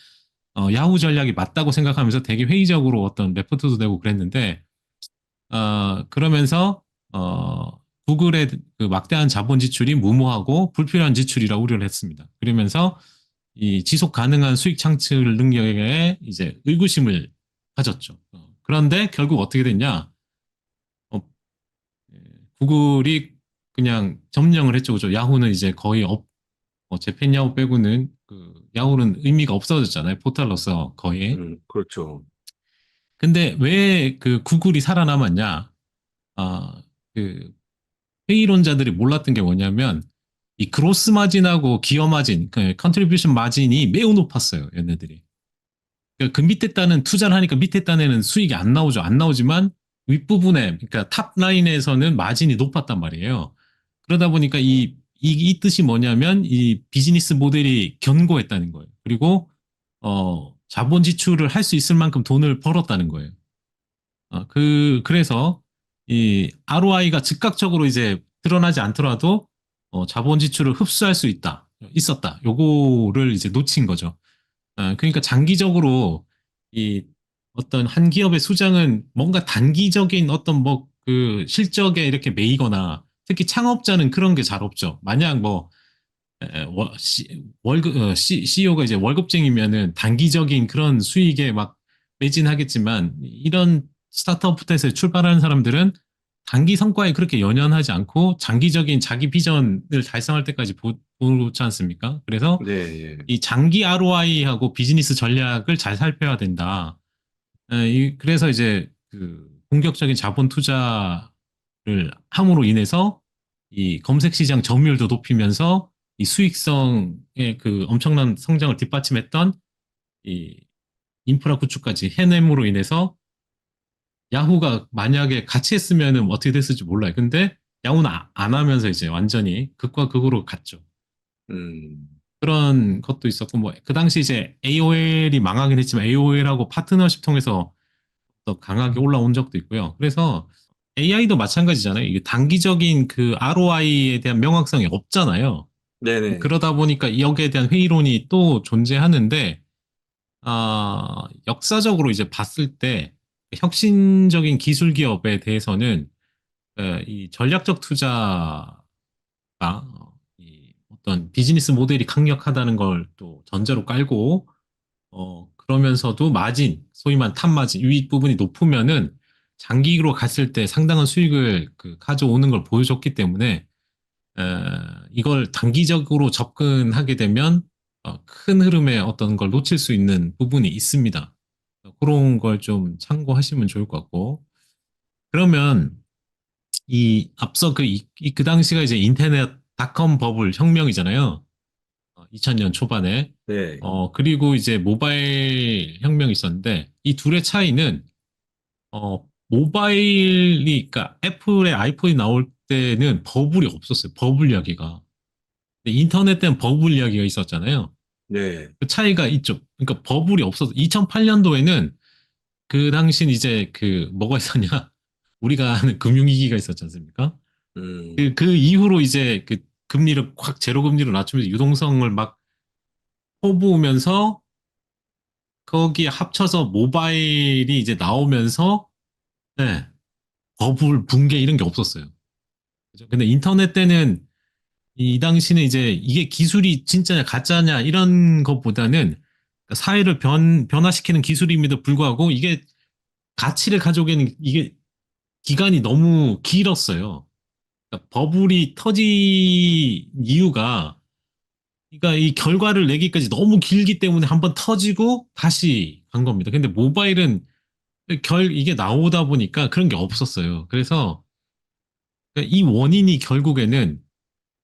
야후 전략이 맞다고 생각하면서 되게 회의적으로 어떤 레포트도 내고 그랬는데, 그러면서, 구글의 그 막대한 자본 지출이 무모하고 불필요한 지출이라 우려를 했습니다. 그러면서 이 지속 가능한 수익 창출 능력에 이제 의구심을 가졌죠. 그런데 결국 어떻게 됐냐? 어, 예, 구글이 그냥 점령을 했죠. 그죠? 야후는 이제 거의 재팬야후 빼고는 그 야후는 의미가 없어졌잖아요. 포털로서 거의. 그렇죠. 근데 왜 그 구글이 살아남았냐? 아, 그 회의론자들이 몰랐던 게 뭐냐면 이 그로스 마진하고 기업 마진, 그 컨트리뷰션 마진이 매우 높았어요. 얘네들이. 그러니까 그 밑에 단은 투자를 하니까 밑에 단에는 수익이 안 나오죠. 안 나오지만 윗부분에, 그러니까 탑 라인에서는 마진이 높았단 말이에요. 그러다 보니까 이 뜻이 뭐냐면 이 비즈니스 모델이 견고했다는 거예요. 그리고, 자본 지출을 할 수 있을 만큼 돈을 벌었다는 거예요. 그래서 이 ROI가 즉각적으로 이제 드러나지 않더라도 자본 지출을 흡수할 수 있었다. 요거를 이제 놓친 거죠. 그러니까 장기적으로 이 어떤 한 기업의 수장은 뭔가 단기적인 어떤 뭐 그 실적에 이렇게 매이거나 특히 창업자는 그런 게 잘 없죠. 만약 뭐 월급 CEO가 이제 월급쟁이면은 단기적인 그런 수익에 막 매진하겠지만 이런 스타트업부터해서 출발하는 사람들은 단기 성과에 그렇게 연연하지 않고 장기적인 자기 비전을 달성할 때까지 보지 않습니까? 그래서 네, 예. 이 장기 ROI하고 비즈니스 전략을 잘 살펴야 된다. 그래서 이제 그 공격적인 자본 투자를 함으로 인해서 이 검색 시장 점유율도 높이면서 이 수익성의 그 엄청난 성장을 뒷받침했던 이 인프라 구축까지 해냄으로 인해서 야후가 만약에 같이 했으면 어떻게 됐을지 몰라요. 근데 야후는 안 하면서 이제 완전히 극과 극으로 갔죠. 음, 그런 것도 있었고, 뭐, 그 당시 이제 AOL이 망하긴 했지만 AOL하고 파트너십 통해서 더 강하게 올라온 적도 있고요. 그래서 AI도 마찬가지잖아요. 이게 단기적인 그 ROI에 대한 명확성이 없잖아요. 네네. 그러다 보니까 여기에 대한 회의론이 또 존재하는데, 역사적으로 이제 봤을 때 혁신적인 기술 기업에 대해서는 이 전략적 투자가 이 어떤 비즈니스 모델이 강력하다는 걸 또 전제로 깔고 그러면서도 마진, 소위 말한 탑 마진, 유익 부분이 높으면은 장기로 갔을 때 상당한 수익을 그 가져오는 걸 보여줬기 때문에 에, 이걸 단기적으로 접근하게 되면 큰 흐름의 어떤 걸 놓칠 수 있는 부분이 있습니다. 그런 걸 좀 참고하시면 좋을 것 같고. 그러면 이 앞서 그 당시가 이제 인터넷 닷컴 버블 혁명이잖아요. 2000년 초반에. 네. 그리고 이제 모바일 혁명이 있었는데, 이 둘의 차이는, 모바일이, 그러니까 애플의 아이폰이 나올 때는 버블이 없었어요. 버블 이야기가. 근데 인터넷 때는 버블 이야기가 있었잖아요. 네. 그 차이가 있죠. 그러니까 버블이 없어서 2008년도에는 그 당시는 이제 뭐가 있었냐. 우리가 아는 금융위기가 있었지 않습니까? 음, 그 이후로 이제 금리를 확 제로 금리로 낮추면서 유동성을 막 퍼부으면서 거기에 합쳐서 모바일이 이제 나오면서 네, 버블 붕괴 이런 게 없었어요. 그죠? 근데 인터넷 때는 이 당시는 이제 이게 기술이 진짜냐 가짜냐 이런 것보다는 사회를 변화시키는 기술임에도 불구하고 이게 가치를 가져오기에는 이게 기간이 너무 길었어요. 그러니까 버블이 터진 이유가 그러니까 이 결과를 내기까지 너무 길기 때문에 한번 터지고 다시 간 겁니다. 근데 모바일은 이게 나오다 보니까 그런 게 없었어요. 그래서 이 원인이 결국에는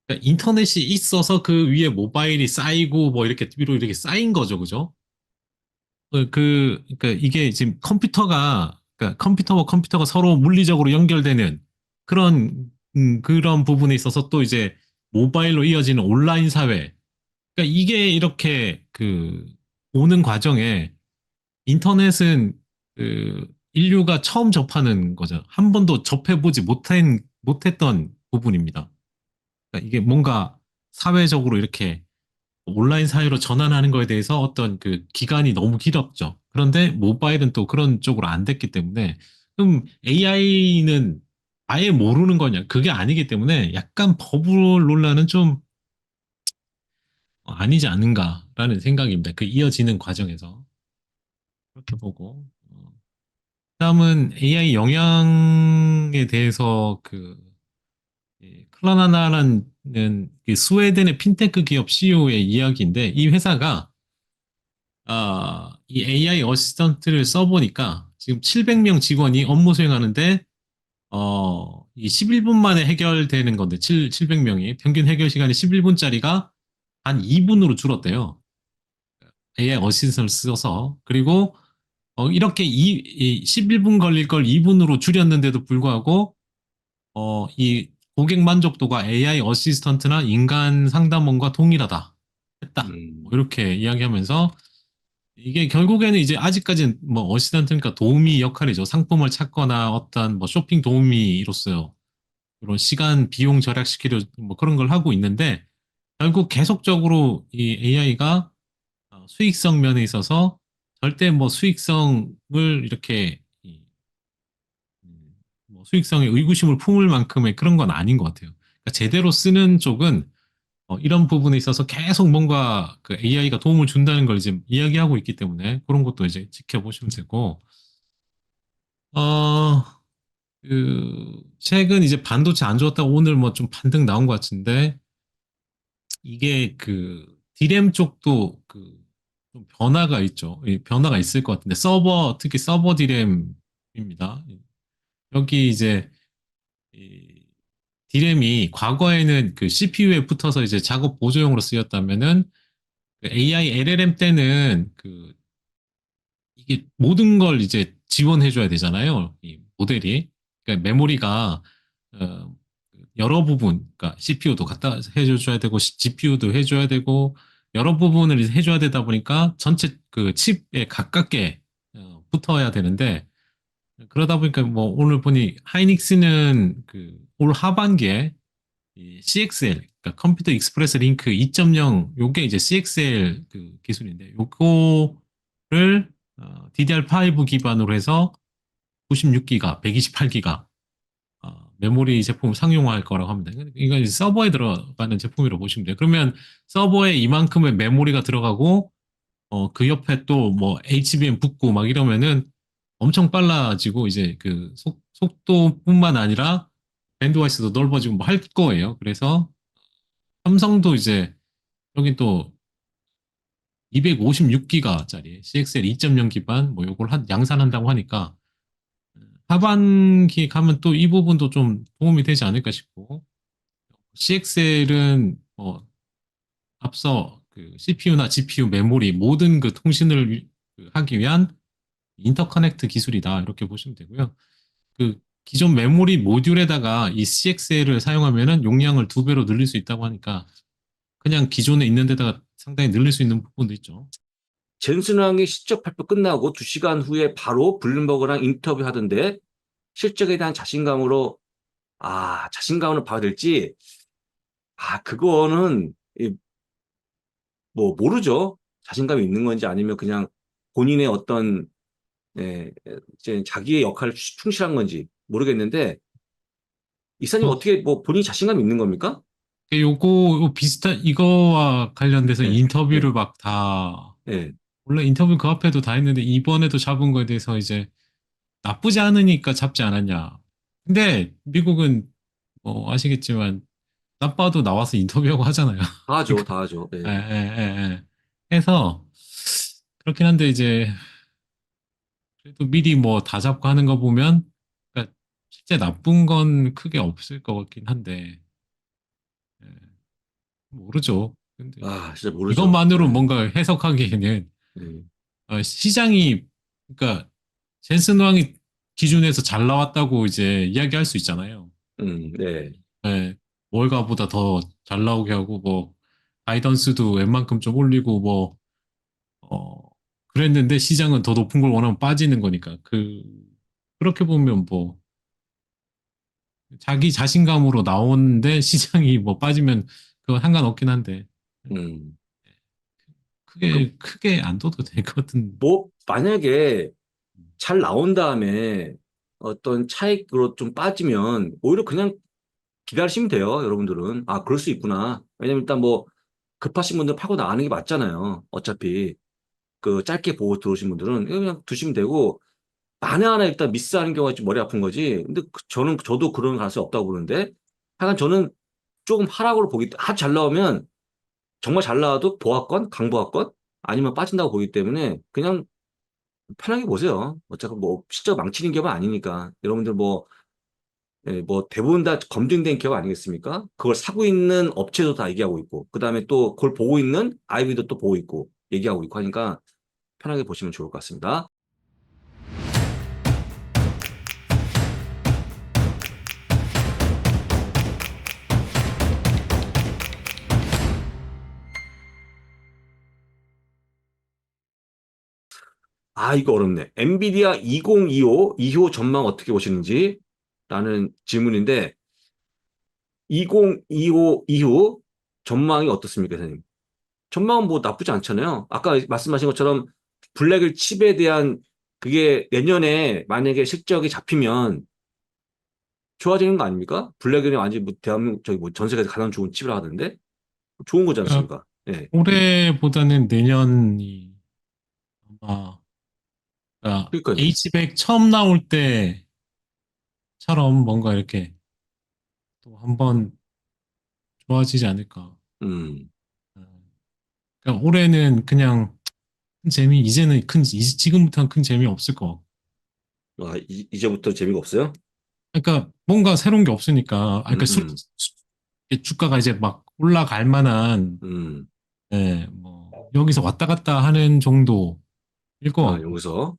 그러니까 인터넷이 있어서 그 위에 모바일이 쌓이고 뭐 이렇게 위로 이렇게 쌓인 거죠. 그죠? 그러니까 이게 지금 그러니까 컴퓨터와 컴퓨터가 서로 물리적으로 연결되는 그런 부분에 있어서 또 이제 모바일로 이어지는 온라인 사회. 그러니까 이게 이렇게 오는 과정에 인터넷은 인류가 처음 접하는 거죠. 한 번도 접해보지 못했던 부분입니다. 그러니까 이게 뭔가 사회적으로 이렇게 온라인 사회로 전환하는 거에 대해서 어떤 기간이 너무 길었죠. 그런데 모바일은 또 그런 쪽으로 안 됐기 때문에 그럼 AI는 아예 모르는 거냐? 그게 아니기 때문에 약간 버블 논란은 좀 아니지 않은가라는 생각입니다. 그 이어지는 과정에서 그렇게 보고 다음은 AI 영향에 대해서 클라나나라는 그 스웨덴의 핀테크 기업 CEO의 이야기인데 이 회사가 이 AI 어시스턴트를 써보니까 지금 700명 직원이 업무 수행하는데 이 11분 만에 해결되는 건데 700명이 평균 해결 시간이 11분짜리가 한 2분으로 줄었대요. AI 어시스턴트를 써서 그리고 이렇게 11분 걸릴 걸 2분으로 줄였는데도 불구하고 이 고객 만족도가 AI 어시스턴트나 인간 상담원과 동일하다 했다. 뭐 음, 이렇게 이야기하면서 이게 결국에는 이제 아직까지는 뭐 어시스턴트니까 도우미 역할이죠. 상품을 찾거나 어떤 뭐 쇼핑 도우미로서 이런 시간 비용 절약시키려 뭐 그런 걸 하고 있는데 결국 계속적으로 이 AI가 수익성 면에 있어서 절대 뭐 수익성을 이렇게 뭐 수익성에 의구심을 품을 만큼의 그런 건 아닌 것 같아요. 그러니까 제대로 쓰는 쪽은 이런 부분에 있어서 계속 뭔가 그 AI가 도움을 준다는 걸 이제 이야기하고 있기 때문에 그런 것도 이제 지켜보시면 되고, 어, 최근 이제 반도체 안 좋았다고 오늘 뭐 좀 반등 나온 것 같은데, 이게 디램 쪽도 좀 변화가 있죠. 이 변화가 있을 것 같은데, 특히 서버 디램입니다. 여기 이제 이 디램이 과거에는 CPU에 붙어서 이제 작업 보조용으로 쓰였다면은 AI LLM 때는 이게 모든 걸 이제 지원해줘야 되잖아요. 이 모델이. 그러니까 메모리가 여러 부분, 그러니까 CPU도 갖다 해줘야 되고 GPU도 해줘야 되고 여러 부분을 이제 해줘야 되다 보니까 전체 칩에 가깝게 붙어야 되는데 그러다 보니까 뭐 오늘 보니 하이닉스는 올 하반기에 이 CXL, 그러니까 컴퓨터 익스프레스 링크 2.0, 요게 이제 CXL 기술인데, 요거를 DDR5 기반으로 해서 96기가, 128기가 메모리 제품 상용화할 거라고 합니다. 이건 이제 서버에 들어가는 제품이라고 보시면 돼요. 그러면 서버에 이만큼의 메모리가 들어가고 그 옆에 또 뭐 HBM 붙고 막 이러면은 엄청 빨라지고 이제 속도뿐만 아니라 밴드와이스도 넓어지고 뭐 할 거예요. 그래서 삼성도 이제 여기 또 256기가짜리 CXL 2.0 기반 뭐 요걸 양산한다고 하니까 하반기 가면 또 이 부분도 좀 도움이 되지 않을까 싶고 CXL은 앞서 그 CPU나 GPU, 메모리 모든 그 통신을 하기 위한 인터커넥트 기술이다. 이렇게 보시면 되고요. 그 기존 메모리 모듈에다가 이 CXL을 사용하면은 용량을 2배로 늘릴 수 있다고 하니까 그냥 기존에 있는 데다가 상당히 늘릴 수 있는 부분도 있죠. 젠슨 왕이 실적 발표 끝나고 2시간 후에 바로 블룸버그랑 인터뷰 하던데 실적에 대한 자신감으로 자신감을 봐야 될지 그거는 뭐 모르죠. 자신감이 있는 건지 아니면 그냥 본인의 어떤 이제 자기의 역할을 충실한 건지 모르겠는데 이사님 어, 어떻게 뭐 본인이 자신감이 있는 겁니까? 요거 비슷한 이거와 관련돼서 예, 예, 인터뷰를 막 다 예. 원래 인터뷰 그 앞에도 다 했는데 이번에도 잡은 거에 대해서 이제 나쁘지 않으니까 잡지 않았냐. 근데 미국은 뭐 아시겠지만 나빠도 나와서 인터뷰하고 하잖아요. 다 하죠, 그러니까 다 하죠. 예, 예, 예. 예, 예. 해서 그렇긴 한데 이제 그래도 미리 뭐 다 잡고 하는 거 보면 그러니까 실제 나쁜 건 크게 없을 것 같긴 한데 예, 모르죠. 근데 진짜 모르죠. 이것만으로 예, 뭔가 해석하기에는 예. 시장이 그러니까 젠슨 왕이 기준에서 잘 나왔다고 이제 이야기할 수 있잖아요. 네. 예, 월가보다 더 잘 나오게 하고 뭐 가이던스도 웬만큼 좀 올리고 뭐 어, 그랬는데 시장은 더 높은 걸 원하면 빠지는 거니까 그렇게 보면 뭐 자기 자신감으로 나오는데 시장이 뭐 빠지면 그건 상관없긴 한데 음. 그, 크게 안 둬도 될 것 같은. 뭐, 만약에 잘 나온 다음에 어떤 차익으로 좀 빠지면 오히려 그냥 기다리시면 돼요, 여러분들은. 그럴 수 있구나. 왜냐면 일단 뭐 급하신 분들 파고 나가는 게 맞잖아요. 어차피 그 짧게 보고 들어오신 분들은 그냥 두시면 되고 만에 하나 일단 미스하는 경우가 좀 머리 아픈 거지. 근데 저도 그런 가능성이 없다고 보는데 하여간 저는 조금 하락으로 아주 잘 나오면 정말 잘 나와도 보합권, 강보합권 아니면 빠진다고 보기 때문에 그냥 편하게 보세요. 어차피 뭐 실적 망치는 기업은 아니니까. 여러분들 뭐 대부분 다 검증된 기업 아니겠습니까? 그걸 사고 있는 업체도 다 얘기하고 있고, 그 다음에 또 그걸 보고 있는 아이비도 또 보고 있고, 얘기하고 있고 하니까 편하게 보시면 좋을 것 같습니다. 이거 어렵네. 엔비디아 2025 이후 전망 어떻게 보시는지? 라는 질문인데, 2025 이후 전망이 어떻습니까, 선생님? 전망은 뭐 나쁘지 않잖아요. 아까 말씀하신 것처럼 블랙을 칩에 대한 그게 내년에 만약에 실적이 잡히면 좋아지는 거 아닙니까? 블랙은 완전 뭐 대한민국 저기 뭐 전 세계에서 가장 좋은 칩이라 하던데 좋은 거지 그러니까 않습니까? 예. 올해보다는 내년이 아마 그러니까 그러니까요. H백 처음 나올 때처럼 뭔가 이렇게 또 한번 좋아지지 않을까. 음. 그러니까 올해는 그냥 큰 재미, 지금부터는 큰 재미 없을 것 같고. 이제부터 재미가 없어요? 그러니까 뭔가 새로운 게 없으니까, 그러니까 음, 주가가 이제 막 올라갈 만한, 음. 뭐, 여기서 왔다 갔다 하는 정도일 것 같고. 여기서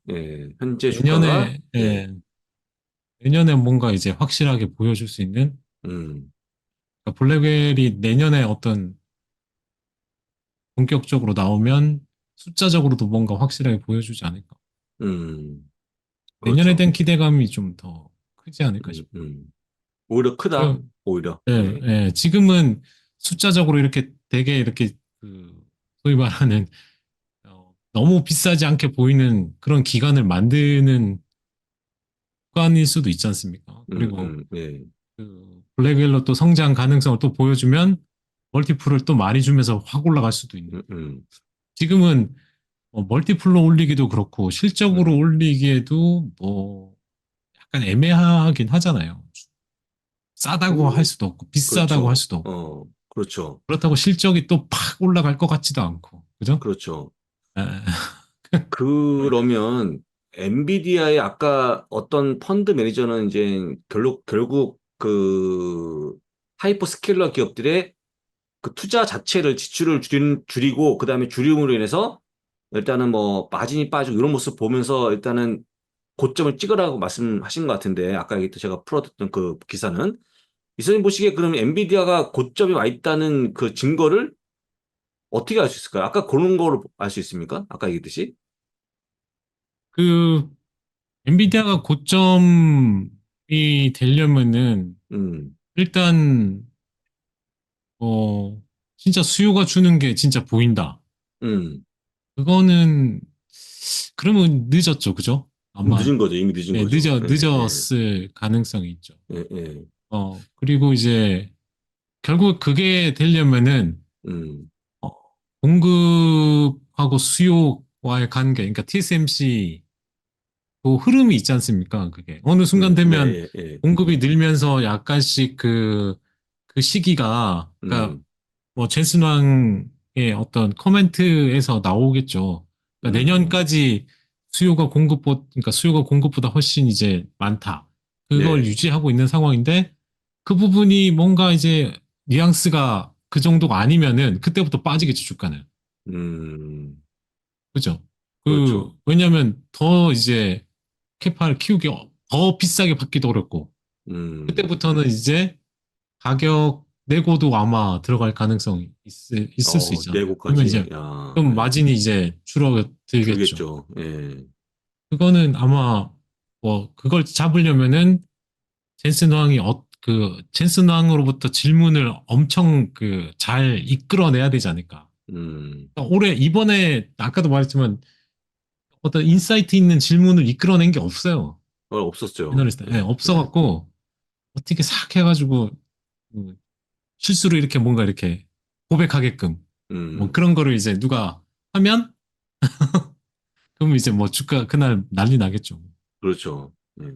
현재 주가가 내년에, 예. 내년에 뭔가 이제 확실하게 보여줄 수 있는, 음. 그러니까 블랙웰이 내년에 어떤 본격적으로 나오면 숫자적으로도 뭔가 확실하게 보여주지 않을까. 음. 내년에 그렇죠. 대한 기대감이 좀 더 크지 않을까 음, 싶어요. 음. 오히려 크다. 지금, 오히려. 예, 예. 지금은 숫자적으로 이렇게 되게 이렇게 소위 말하는 너무 비싸지 않게 보이는 그런 기관을 만드는 구간일 수도 있지 않습니까? 그리고 예. 블랙웰로 또 성장 가능성을 또 보여주면 멀티플을 또 많이 주면서 확 올라갈 수도 있는. 음, 음, 지금은 멀티플로 올리기도 그렇고 실적으로 음. 올리기에도 뭐 약간 애매하긴 하잖아요. 싸다고 할 그, 수도 없고 비싸다고 할 그렇죠. 수도 없고 그렇죠. 그렇다고 실적이 또 팍 올라갈 것 같지도 않고 그죠? 그렇죠. 에, 그러면 엔비디아의 아까 어떤 펀드 매니저는 이제 결국 그 하이퍼스케일러 기업들의 그 투자 자체를 지출을 줄이고 그다음에 줄임으로 인해서 일단은 뭐 마진이 빠지고 이런 모습 보면서 일단은 고점을 찍으라고 말씀하신 것 같은데 아까 얘기했던 제가 풀어뒀던 그 기사는 이선님 보시기에 그럼 엔비디아가 고점에 와 있다는 그 증거를 어떻게 알 수 있을까요? 아까 그런 거로 알 수 있습니까? 아까 얘기했듯이. 그 엔비디아가 고점이 되려면은 음, 일단 진짜 수요가 주는 게 진짜 보인다. 음. 그거는 그러면 늦었죠, 그죠? 아마 늦은 거죠. 이미 늦은 네, 거죠. 예, 예, 늦었을 가능성이 있죠. 예, 예. 그리고 이제 결국 그게 되려면은 음, 어, 공급하고 수요와의 관계, 그러니까 TSMC 그 흐름이 있지 않습니까? 그게 어느 순간 네, 되면 예, 예. 공급이 늘면서 약간씩 그 시기가, 그러니까 음, 뭐 젠슨 왕의 어떤 코멘트에서 나오겠죠. 그러니까 음, 내년까지 그러니까 수요가 공급보다 훨씬 이제 많다. 그걸 네, 유지하고 있는 상황인데 그 부분이 뭔가 이제 뉘앙스가 그 정도가 아니면은 그때부터 빠지겠죠, 주가는. 음, 그죠? 그렇죠. 왜냐면 더 이제 캐파를 키우기 더 비싸게 받기도 어렵고 음, 그때부터는 이제 가격 내고도 아마 들어갈 가능성이 있을 수 있잖아요. 그러면 내고까지, 이제 야, 좀 예. 마진이 이제 줄어들겠죠. 줄겠죠. 예. 그거는 아마 뭐 그걸 잡으려면은 젠슨 왕으로부터 질문을 엄청 잘 이끌어내야 되지 않을까. 음, 그러니까 올해 이번에 아까도 말했지만 어떤 인사이트 있는 질문을 이끌어낸 게 없어요. 없었죠. 애널리스트. 네, 예, 예. 없어갖고 어떻게 싹 해가지고 음, 실수로 이렇게 뭔가 이렇게 고백하게끔 뭐 음, 그런 거를 이제 누가 하면 그러면 이제 뭐 주가 그날 난리 나겠죠. 그렇죠. 예,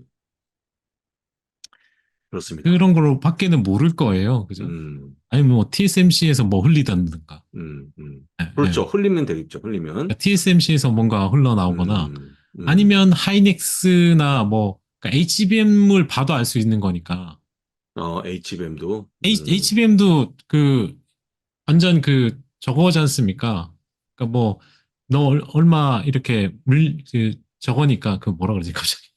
그렇습니다. 그런 걸로 밖에는 모를 거예요. 그죠? 음, 아니면 뭐 TSMC에서 뭐 흘리다든가. 음, 음. 예, 그렇죠. 예. 흘리면 되겠죠. 흘리면. 그러니까 TSMC에서 뭔가 흘러나오거나 음, 음. 아니면 하이닉스나 뭐 그러니까 HBM을 봐도 알 수 있는 거니까. HBM도, HBM도 완전 저거지 않습니까? 그러니까 뭐 너 얼마 이렇게 저거니까 뭐라 그러지 갑자기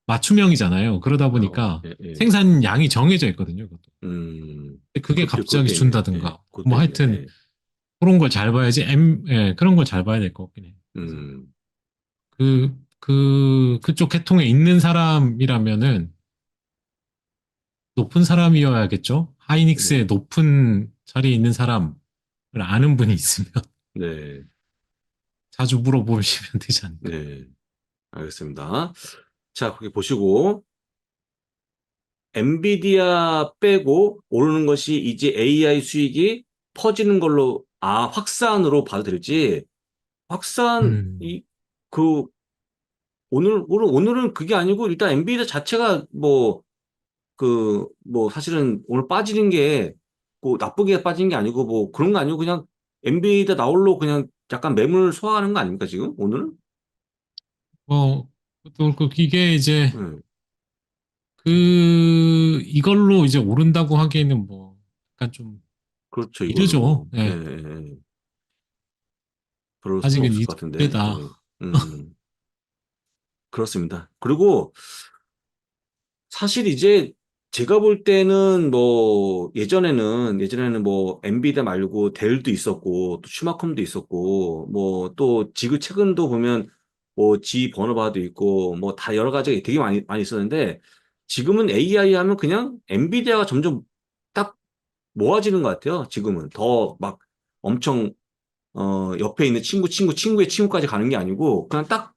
맞춤형이잖아요. 그러다 보니까 예, 예. 생산량이 정해져 있거든요. 그것도. 근데 그게 갑자기 예, 예. 준다든가 그것도 뭐 있네요. 하여튼 예. 그런 걸 잘 봐야지 예, 그런 걸 잘 봐야 될 것 같긴 해요. 그래서 음, 그쪽 계통에 있는 사람이라면은 높은 사람이어야겠죠. 하이닉스의 네, 높은 자리에 있는 사람을 아는 분이 있으면 네, 자주 물어보시면 되지 않을까. 네. 알겠습니다. 자, 거기 보시고, 엔비디아 빼고 오르는 것이 이제 AI 수익이 퍼지는 걸로, 확산으로 봐도 될지, 확산, 음. 그, 오늘은 그게 아니고, 일단 엔비디아 자체가 사실은 오늘 빠지는 게, 나쁘게 빠진 게 아니고, 뭐, 그런 거 아니고, 그냥 엔비디아 나홀로 그냥 약간 매물 소화하는 거 아닙니까, 지금? 오늘은? 또 이게 이제 네, 이걸로 이제 오른다고 하기에는 뭐 약간 좀 그렇죠, 이르죠. 이걸로. 예, 예. 예, 예. 그럴 수는 아직은 없을 것 같은데, 이때다. 예. 그렇습니다. 그리고 사실 이제 제가 볼 때는 예전에는 뭐 엔비디아 말고 델도 있었고 또 슈마컴도 있었고 뭐 또 지그 최근도 보면 뭐 G 버너바도 있고 뭐 다 여러 가지가 되게 많이 있었는데 지금은 AI 하면 그냥 엔비디아가 점점 딱 모아지는 것 같아요. 지금은 더 막 엄청 옆에 있는 친구의 친구까지 가는 게 아니고 그냥 딱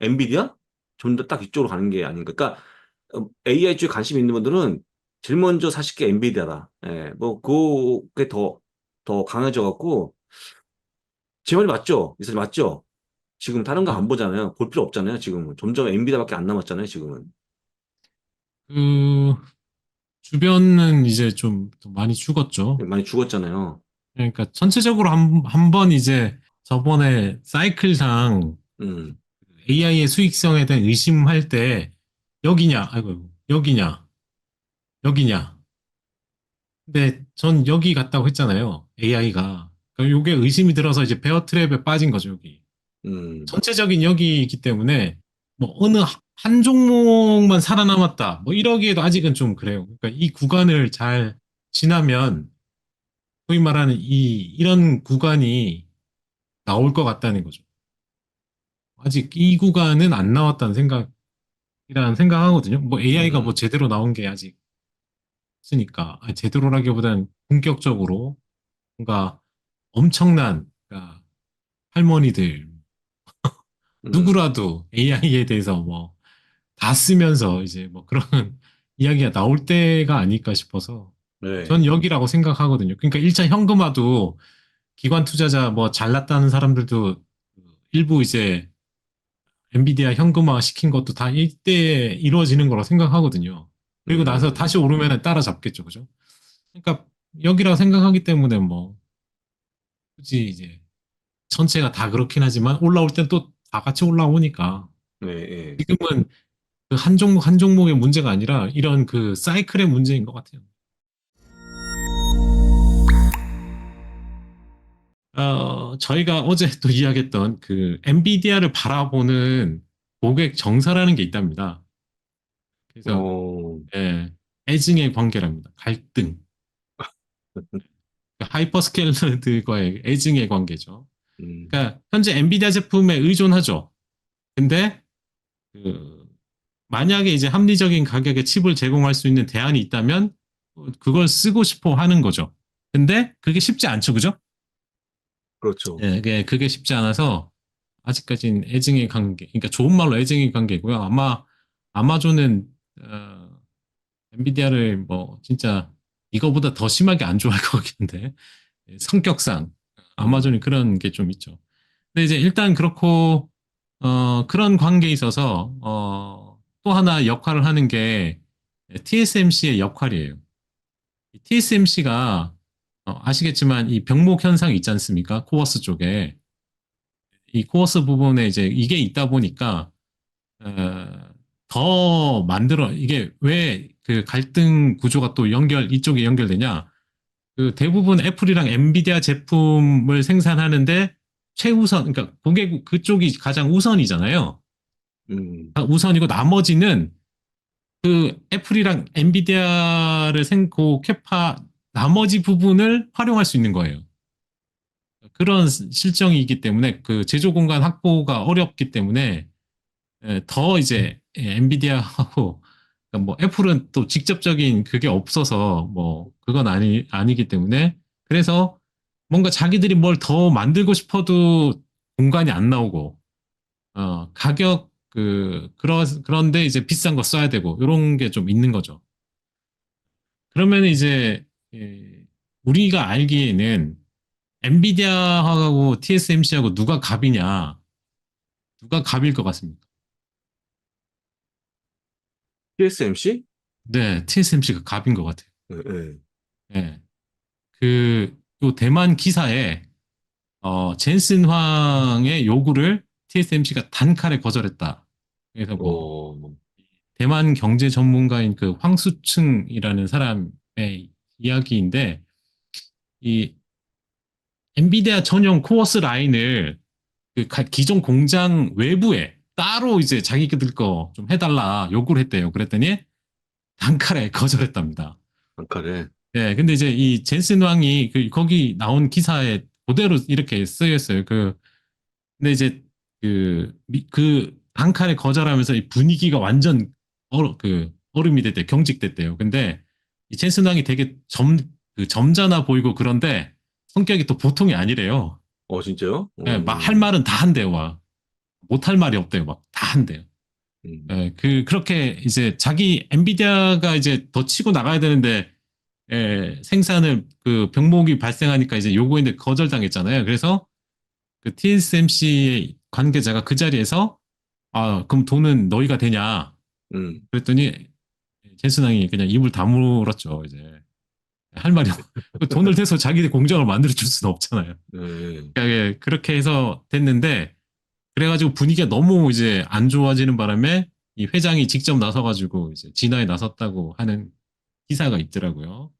엔비디아? 좀 더 딱 이쪽으로 가는 게 아닌가. 그러니까 AI 쪽에 관심 있는 분들은 제일 먼저 사실 게 엔비디아다. 예, 뭐 그게 더 강해져 갖고 제 말이 맞죠? 이사님 맞죠? 지금 다른 거 안 맞아요. 보잖아요. 볼 필요 없잖아요. 지금은 점점 엔비디아밖에 안 남았잖아요. 지금은 그 주변은 이제 좀 많이 죽었죠. 많이 죽었잖아요. 그러니까 전체적으로 한 번 이제 저번에 사이클상 음, AI의 수익성에 대한 의심할 때 여기냐, 아이고, 여기냐, 여기냐. 근데 전 여기 갔다고 했잖아요. AI가. 그러니까 요게 의심이 들어서 이제 베어 트랩에 빠진 거죠, 여기. 음, 전체적인 여기이기 때문에 뭐 어느 한 종목만 살아남았다. 뭐 이러기에도 아직은 좀 그래요. 그러니까 이 구간을 잘 지나면 소위 말하는 이런 구간이 나올 것 같다는 거죠. 아직 이 구간은 안 나왔다는 생각하거든요. 뭐 AI가 뭐 음, 제대로 나온 게 아직 없으니까. 아니, 제대로라기보다는 본격적으로 뭔가 엄청난 그러니까 할머니들 음, 누구라도 AI에 대해서 뭐 다 쓰면서 이제 뭐 그런 이야기가 나올 때가 아닐까 싶어서 전 네, 여기라고 생각하거든요. 그러니까 1차 현금화도 기관 투자자 뭐 잘났다는 사람들도 일부 이제 엔비디아 현금화 시킨 것도 다 이때 이루어지는 거라고 생각하거든요. 그리고 나서 음, 다시 오르면 따라잡겠죠. 그죠? 그러니까 여기라고 생각하기 때문에 뭐 굳이 이제 전체가 다 그렇긴 하지만 올라올 땐 또 다 같이 올라오니까 네, 예. 지금은 그 한 종목 한 종목의 문제가 아니라 이런 그 사이클의 문제인 것 같아요. 저희가 어제 또 이야기했던 그 엔비디아를 바라보는 고객 정서라는 게 있답니다. 그래서 어, 예, 애증의 관계랍니다. 갈등. 하이퍼스케일러들과의 애증의 관계죠. 음, 그러니까 현재 엔비디아 제품에 의존하죠. 근데 그 만약에 이제 합리적인 가격에 칩을 제공할 수 있는 대안이 있다면 그걸 쓰고 싶어 하는 거죠. 근데 그게 쉽지 않죠, 그죠? 그렇죠. 예, 그게 쉽지 않아서 아직까지는 애증의 관계, 그러니까 좋은 말로 애증의 관계고요. 아마 아마존은 엔비디아를 뭐 진짜 이거보다 더 심하게 안 좋아할 것 같긴데 성격상 아마존이 음, 그런 게 좀 있죠. 근데 이제 일단 그렇고 그런 관계에 있어서 또 하나 역할을 하는 게 TSMC의 역할이에요. TSMC가 아시겠지만 이 병목 현상이 있지 않습니까? 코어스 쪽에 이 코어스 부분에 이제 이게 있다 보니까 더 만들어 이게 왜 그 갈등 구조가 또 이쪽에 연결되냐? 그 대부분 애플이랑 엔비디아 제품을 생산하는데 최우선 그러니까 고객 그쪽이 가장 우선이잖아요. 음, 우선이고 나머지는 그 애플이랑 엔비디아를 생고 캐파 나머지 부분을 활용할 수 있는 거예요. 그런 실정이기 때문에 그 제조 공간 확보가 어렵기 때문에 더 이제 엔비디아하고 그러니까 뭐 애플은 또 직접적인 그게 없어서 뭐 그건 아니기 때문에 그래서 뭔가 자기들이 뭘 더 만들고 싶어도 공간이 안 나오고 가격 그런데 이제 비싼 거 써야 되고 이런 게 좀 있는 거죠. 그러면 이제 예, 우리가 알기에는 엔비디아하고 TSMC하고 누가 갑이냐? 누가 갑일 것 같습니까? TSMC? 네, TSMC가 갑인 것 같아요. 예, 예. 예. 요 대만 기사에, 젠슨 황의 요구를 TSMC가 단칼에 거절했다. 그래서 뭐, 어, 대만 경제 전문가인 그 황수층이라는 사람의 이야기인데, 이 엔비디아 전용 코어스 라인을 그 기존 공장 외부에 따로 이제 자기들 거 좀 해달라 요구를 했대요. 그랬더니 단칼에 거절했답니다. 단칼에. 예, 근데 이제 이 젠슨 왕이 거기 나온 기사에 그대로 이렇게 쓰여 있어요. 근데 이제 그 단칼에 거절하면서 이 분위기가 완전 얼음이 됐대요. 경직됐대요. 근데 이 젠슨 왕이 되게 점잖아 보이고 그런데 성격이 또 보통이 아니래요. 진짜요? 예, 막 할 말은 다 한대요. 막 못할 말이 없대요. 막 다 한대요. 음, 예, 그렇게 이제 자기 엔비디아가 이제 더 치고 나가야 되는데 생산을 그 병목이 발생하니까 이제 요구했는데 거절당했잖아요. 그래서 그 TSMC 관계자가 그 자리에서 그럼 돈은 너희가 되냐? 음, 그랬더니 젠슨왕이 그냥 입을 다물었죠. 이제 할 말이 그 돈을 대서 자기 공장을 만들어 줄 수는 없잖아요. 예. 그러니까 그렇게 해서 됐는데 그래가지고 분위기가 너무 이제 안 좋아지는 바람에 이 회장이 직접 나서가지고 이제 진화에 나섰다고 하는 기사가 있더라고요.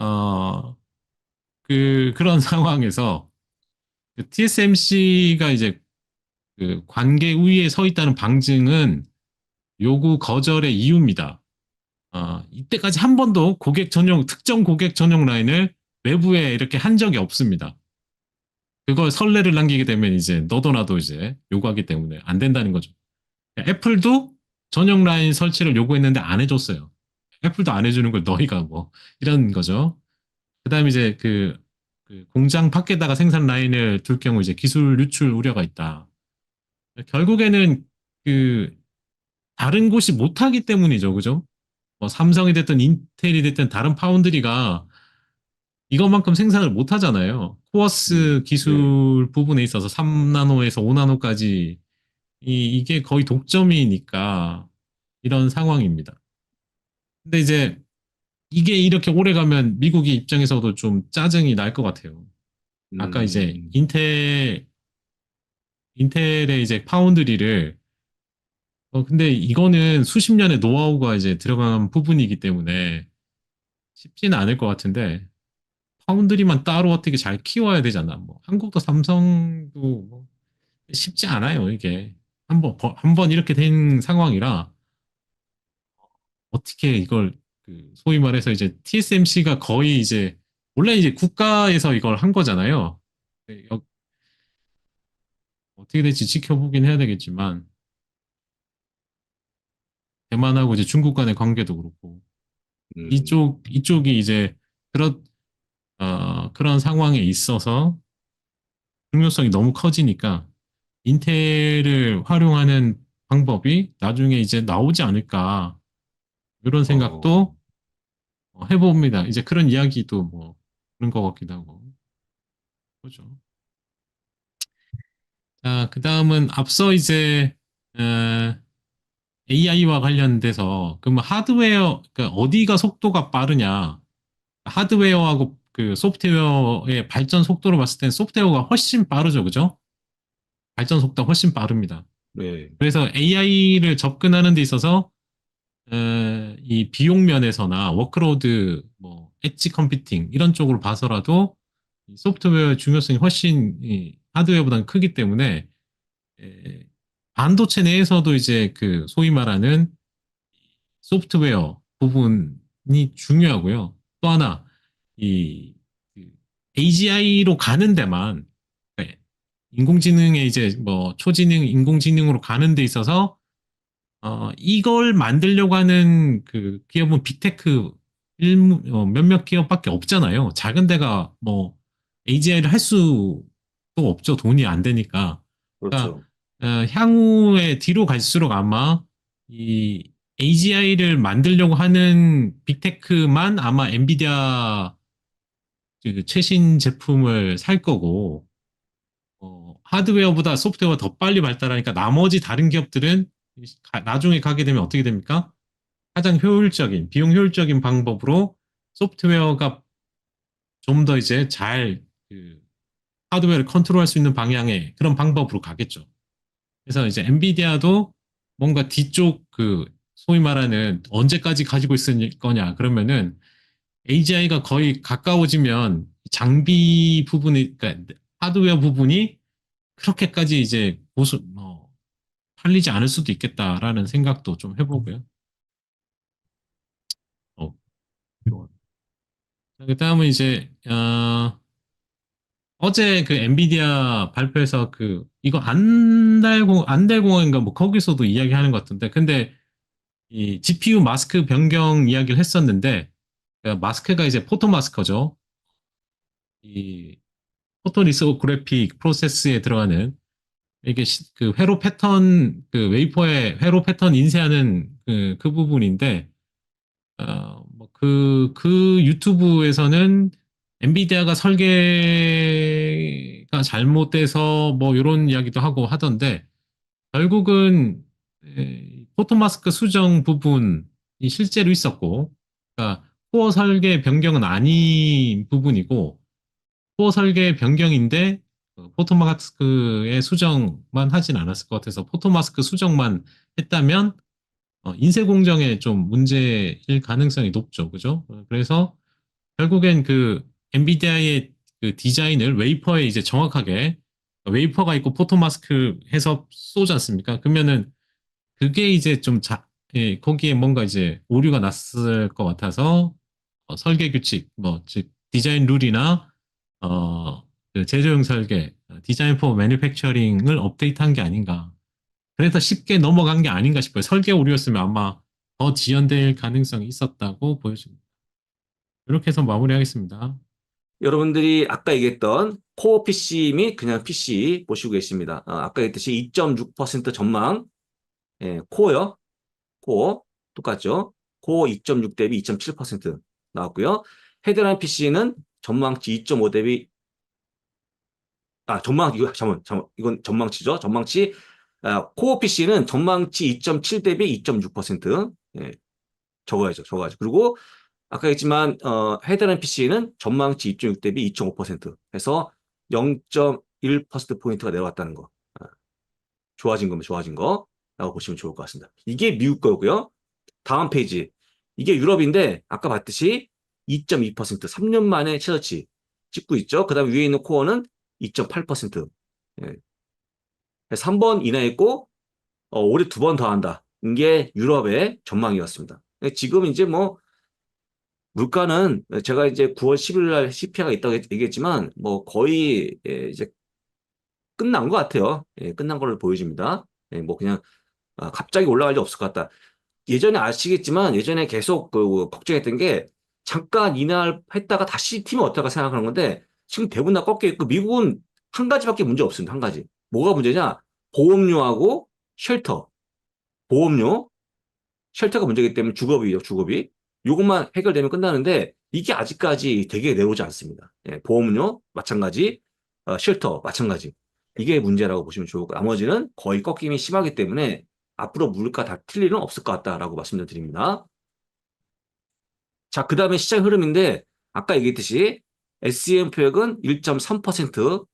어, 그런 상황에서 그 TSMC가 이제 그 관계 우위에 서 있다는 방증은 요구 거절의 이유입니다. 이때까지 한 번도 특정 고객 전용 라인을 외부에 이렇게 한 적이 없습니다. 그걸 선례를 남기게 되면 이제 너도 나도 이제 요구하기 때문에 안 된다는 거죠. 애플도 전용 라인 설치를 요구했는데 안 해줬어요. 애플도 안 해주는 걸 너희가 뭐 이런 거죠. 그다음에 이제 그 공장 밖에다가 생산 라인을 둘 경우 이제 기술 유출 우려가 있다. 결국에는 그 다른 곳이 못하기 때문이죠, 그죠? 뭐 삼성이 됐든 인텔이 됐든 다른 파운드리가 이것만큼 생산을 못 하잖아요. 코어스 네. 기술 부분에 있어서 3나노에서 5나노까지 이게 거의 독점이니까 이런 상황입니다. 근데 이제 이게 이렇게 오래 가면 미국이 입장에서도 좀 짜증이 날 것 같아요. 아까 이제 음, 인텔의 이제 파운드리를 근데 이거는 수십 년의 노하우가 이제 들어간 부분이기 때문에 쉽지는 않을 것 같은데 파운드리만 따로 어떻게 잘 키워야 되잖아. 뭐 한국도 삼성도 뭐 쉽지 않아요, 이게. 한 번 이렇게 된 상황이라 어떻게 이걸 소위 말해서 이제 TSMC가 거의 이제 원래 이제 국가에서 이걸 한 거잖아요. 네, 어떻게 될지 지켜보긴 해야 되겠지만 대만하고 이제 중국 간의 관계도 그렇고 이쪽이 이제 그런 그런 상황에 있어서 중요성이 너무 커지니까 인텔을 활용하는 방법이 나중에 이제 나오지 않을까 이런 어, 생각도 해봅니다. 이제 그런 이야기도 뭐 그런 것 같기도 하고 그죠. 자, 그 다음은 앞서 이제 AI와 관련돼서 그러면 하드웨어 그러니까 어디가 속도가 빠르냐 하드웨어하고 그 소프트웨어의 발전 속도로 봤을 땐 소프트웨어가 훨씬 빠르죠, 그죠? 발전 속도가 훨씬 빠릅니다. 네. 그래서 AI를 접근하는 데 있어서 이 비용 면에서나 워크로드, 뭐 엣지 컴퓨팅 이런 쪽으로 봐서라도 이 소프트웨어의 중요성이 훨씬 이 하드웨어보다는 크기 때문에 에, 반도체 내에서도 이제 그 소위 말하는 소프트웨어 부분이 중요하고요. 또 하나 그 AGI로 가는 데만 그러니까 인공지능의 이제 뭐 초지능, 인공지능으로 가는 데 있어서 이걸 만들려고 하는 그 기업은 빅테크 몇몇 기업밖에 없잖아요. 작은 데가 뭐 AGI를 할 수도 없죠. 돈이 안 되니까. 그러니까 그렇죠. 향후에 뒤로 갈수록 아마 이 AGI를 만들려고 하는 빅테크만 아마 엔비디아 그 최신 제품을 살 거고 하드웨어보다 소프트웨어가 더 빨리 발달하니까 나머지 다른 기업들은 나중에 가게 되면 어떻게 됩니까? 가장 효율적인, 비용 효율적인 방법으로 소프트웨어가 좀 더 이제 그 하드웨어를 컨트롤할 수 있는 방향의 그런 방법으로 가겠죠. 그래서 이제 엔비디아도 뭔가 뒤쪽 소위 말하는 언제까지 가지고 있을 거냐 그러면은 AGI가 거의 가까워지면 장비 부분이 그러니까 하드웨어 부분이 그렇게까지 이제 팔리지 않을 수도 있겠다라는 생각도 좀 해보고요. 어, 그 다음은 이제 어제 그 엔비디아 발표에서 이거 안달공인가 뭐 거기서도 이야기하는 것 같은데 근데 이 GPU 마스크 변경 이야기를 했었는데 그 마스크가 이제 포토 마스커죠. 이 포토리소그래픽 프로세스에 들어가는 이게 그 회로 패턴 웨이퍼의 회로 패턴 인쇄하는 그 부분인데 그 유튜브에서는 엔비디아가 설계가 잘못돼서 뭐 이런 이야기도 하고 하던데 결국은 포토마스크 수정 부분이 실제로 있었고 그러니까 코어 설계 변경은 아닌 부분이고 코어 설계 변경인데 포토마스크의 수정만 하진 않았을 것 같아서 포토마스크 수정만 했다면 인쇄 공정에 좀 문제일 가능성이 높죠. 그죠? 그래서 결국엔 그 엔비디아의 그 디자인을 웨이퍼에 이제 정확하게 웨이퍼가 있고 포토마스크 해서 쏘지 않습니까? 그러면은 그게 이제 좀 거기에 뭔가 이제 오류가 났을 것 같아서 설계 규칙, 뭐, 즉, 디자인 룰이나, 그 제조용 설계, 디자인 포 매니팩처링을 업데이트한 게 아닌가. 그래서 쉽게 넘어간 게 아닌가 싶어요. 설계 오류였으면 아마 더 지연될 가능성이 있었다고 보여집니다. 이렇게 해서 마무리하겠습니다. 여러분들이 아까 얘기했던 코어 PC 및 그냥 PC 보시고 계십니다. 아까 얘기했듯이 2.6% 전망, 예, 코어요. 코어 똑같죠? 코어 2.6 대비 2.7% 나왔고요. 헤드라인 PC는 전망치 2.5 대비 이거 잠깐만 이건 전망치죠. 전망치 코어 PC는 전망치 2.7 대비 2.6%. 예, 적어야죠. 그리고 아까 했지만 헤드라인 PC는 전망치 2.6 대비 2.5% 해서 0.1% 포인트가 내려왔다는 거. 좋아진 거면 좋아진 거라고 보시면 좋을 것 같습니다. 이게 미국 거고요. 다음 페이지. 이게 유럽인데 아까 봤듯이 2.2% 3년 만에 최저치 찍고 있죠. 그다음 위에 있는 코어는 2.8%. 예. 3번 이내했고 올해 2번 더 한다. 이게 유럽의 전망이었습니다. 지금 이제 뭐 물가는 제가 이제 9월 10일 날 CPI가 있다고 얘기했지만 뭐 거의 이제 끝난 것 같아요. 예, 끝난 걸로 보여집니다. 예, 뭐 그냥 갑자기 올라갈 일 없을 것 같다. 예전에 아시겠지만 예전에 계속 그 걱정했던 게 잠깐 인하했다가 다시 팀이 어떨까 생각하는 건데 지금 대부분 다 꺾여 있고 미국은 한 가지밖에 문제 없습니다. 한 가지. 뭐가 문제냐? 보험료하고 쉘터. 보험료, 쉘터가 문제이기 때문에 주거비요, 주거비. 이것만 해결되면 끝나는데 이게 아직까지 되게 내려오지 않습니다. 예, 보험료 마찬가지, 쉘터 마찬가지. 이게 문제라고 보시면 좋을 거예요. 나머지는 거의 꺾임이 심하기 때문에 앞으로 물가 다튈 일은 없을 것 같다라고 말씀드립니다. 자, 그 다음에 시장 흐름인데 아까 얘기했듯이 SEM 표역은 1.3%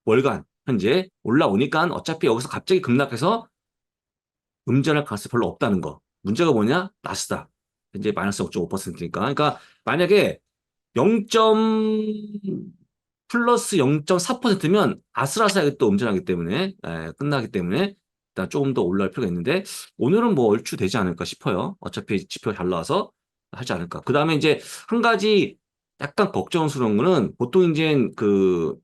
월간 현재 올라오니까 어차피 여기서 갑자기 급락해서 음전할 가능성이 별로 없다는 거. 문제가 뭐냐? 나스닥. 현재 마이너스 0.5%니까. 그러니까 만약에 0. 플러스 0.4%면 아슬아슬하게 또 음전하기 때문에 끝나기 때문에 일단 조금 더 올라갈 필요가 있는데 오늘은 뭐 얼추 되지 않을까 싶어요. 어차피 지표가 잘 나와서 하지 않을까. 그 다음에 이제 한 가지 약간 걱정스러운 거는 보통 이제 그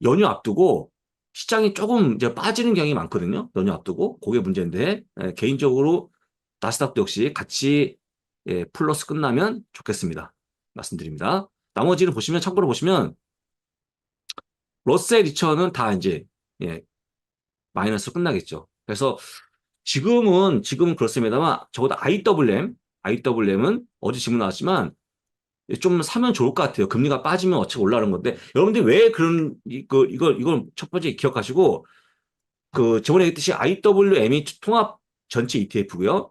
연휴 앞두고 시장이 조금 이제 빠지는 경향이 많거든요. 연휴 앞두고. 그게 문제인데, 개인적으로 나스닥도 역시 같이 플러스 끝나면 좋겠습니다. 말씀드립니다. 나머지를 보시면, 참고로 보시면, 러셀 리처는 다 이제, 마이너스 끝나겠죠. 그래서 지금은 그렇습니다만, 적어도 IWM은 어제 질문 나왔지만, 좀 사면 좋을 것 같아요. 금리가 빠지면 어차피 올라가는 건데. 여러분들이 왜 그런, 이걸 첫 번째 기억하시고, 저번에 얘기했듯이 IWM이 통합 전체 ETF고요.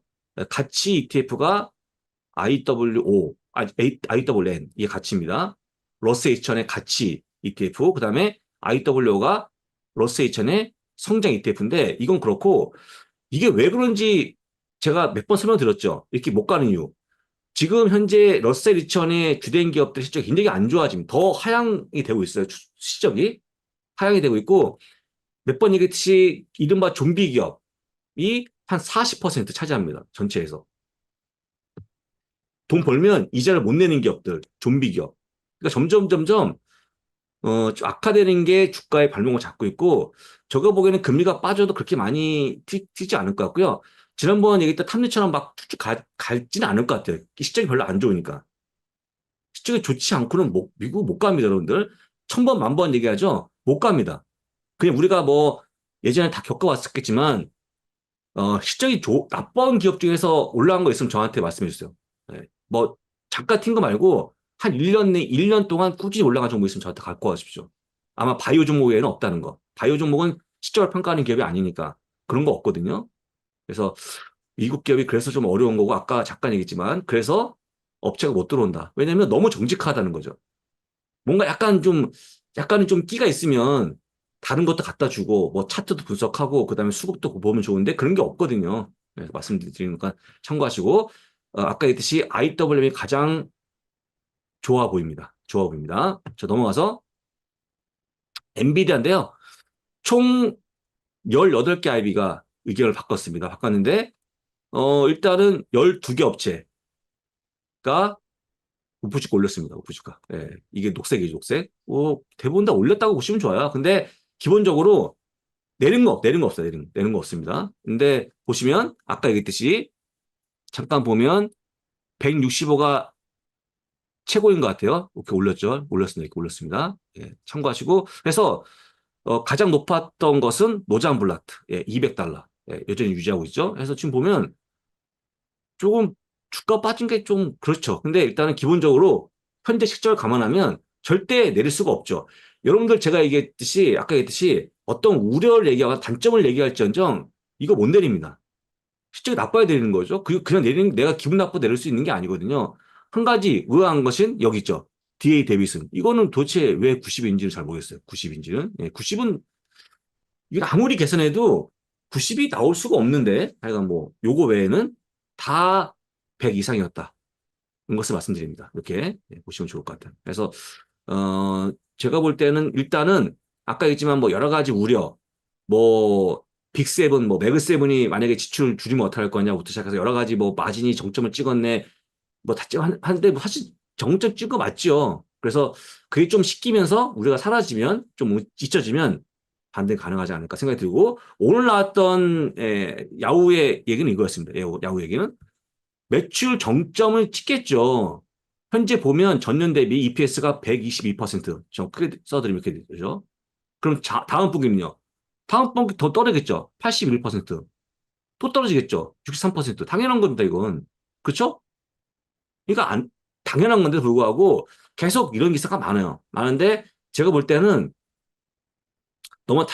가치 ETF가 IWN, 이게 가치입니다. 러스에이천의 가치 ETF, 그 다음에 IWO가 러스에이천의 성장 ETF인데, 이건 그렇고, 이게 왜 그런지 제가 몇 번 설명드렸죠. 이렇게 못 가는 이유. 지금 현재 러셀 2000의 주된 기업들 실적이 굉장히 안 좋아지면 더 하향이 되고 있어요. 실적이 하향이 되고 있고 몇 번 얘기했듯이 이른바 좀비 기업이 한 40% 차지합니다. 전체에서. 돈 벌면 이자를 못 내는 기업들, 좀비 기업. 그러니까 점점 좀 악화되는 게 주가의 발목을 잡고 있고 저거 보기에는 금리가 빠져도 그렇게 많이 튀지 않을 것 같고요. 지난번 얘기했던 탐리처럼 막 쭉쭉 갈지는 않을 것 같아요. 시장이 별로 안 좋으니까. 시장이 좋지 않고는 미국 못 갑니다, 여러분들. 1000번, 10,000번 얘기하죠? 못 갑니다. 그냥 우리가 뭐 예전에 다 겪어왔었겠지만, 시장이 나쁜 기업 중에서 올라간 거 있으면 저한테 말씀해 주세요. 네. 뭐, 잠깐 튄 거 말고, 한 1년 동안 꾸준히 올라간 종목 있으면 저한테 갖고 와주십시오. 아마 바이오 종목에는 없다는 거. 바이오 종목은 실적을 평가하는 기업이 아니니까 그런 거 없거든요. 그래서 미국 기업이 그래서 좀 어려운 거고, 아까 잠깐 얘기했지만, 그래서 업체가 못 들어온다. 왜냐면 너무 정직하다는 거죠. 뭔가 약간은 좀 끼가 있으면 다른 것도 갖다 주고, 뭐 차트도 분석하고, 그 다음에 수급도 보면 좋은데 그런 게 없거든요. 그래서 말씀드리니까 참고하시고, 아까 얘기했듯이 IWM이 가장 좋아 보입니다. 좋아 보입니다. 자, 넘어가서 엔비디아인데요. 총 18개 IB가 의견을 바꿨습니다. 바꿨는데, 일단은 12개 업체가 우프주가 올렸습니다. 우프주가. 예, 이게 녹색이죠, 녹색. 대부분 다 올렸다고 보시면 좋아요. 근데 기본적으로 내린 거 없어요. 내린 거 없습니다. 근데 보시면 아까 얘기했듯이 잠깐 보면 165가 최고인 것 같아요. 이렇게 올렸죠. 올렸습니다. 이렇게 올렸습니다. 예, 참고하시고. 그래서 가장 높았던 것은 노잔블라트. 예, 200달러. 예, 여전히 유지하고 있죠. 그래서 지금 보면 조금 주가 빠진 게 좀 그렇죠. 근데 일단은 기본적으로 현재 실적을 감안하면 절대 내릴 수가 없죠. 여러분들 제가 얘기했듯이 아까 얘기했듯이 어떤 우려를 얘기하거나 단점을 얘기할지언정 이거 못 내립니다. 실적이 나빠야 되는 거죠. 그냥 내리는 내가 기분 나쁘고 내릴 수 있는 게 아니거든요. 한 가지 의아한 것은 여기 있죠. DA 데비슨. 이거는 도대체 왜 90인지를 잘 모르겠어요. 90인지는. 예, 90은 이게 아무리 개선해도 90이 나올 수가 없는데 하여간 뭐 요거 외에는 다 100 이상이었다. 이런 것을 말씀드립니다. 이렇게 보시면 좋을 것 같아요. 그래서 제가 볼 때는 일단은 아까 얘기했지만 뭐 여러 가지 우려, 뭐 빅세븐, 뭐 매그세븐이 만약에 지출을 줄이면 어떡할 거냐부터 시작해서 여러 가지 뭐 마진이 정점을 찍었네, 뭐 다 한데 뭐 사실 정점 찍은 거 맞죠. 그래서 그게 좀 식기면서 우리가 사라지면 좀 잊혀지면 반대 가능하지 않을까 생각이 들고 오늘 나왔던 야후의 얘기는 이거였습니다. 야후 얘기는 매출 정점을 찍겠죠. 현재 보면 전년 대비 EPS가 122%. 좀 크게 써드리면 이렇게 되죠. 그럼 다음 분기는요. 다음 분기 더 떨어지겠죠. 81%. 또 떨어지겠죠. 63%. 당연한 겁니다, 이건. 그렇죠? 그러니까 당연한 건데 불구하고 계속 이런 기사가 많아요. 많은데 제가 볼 때는 너무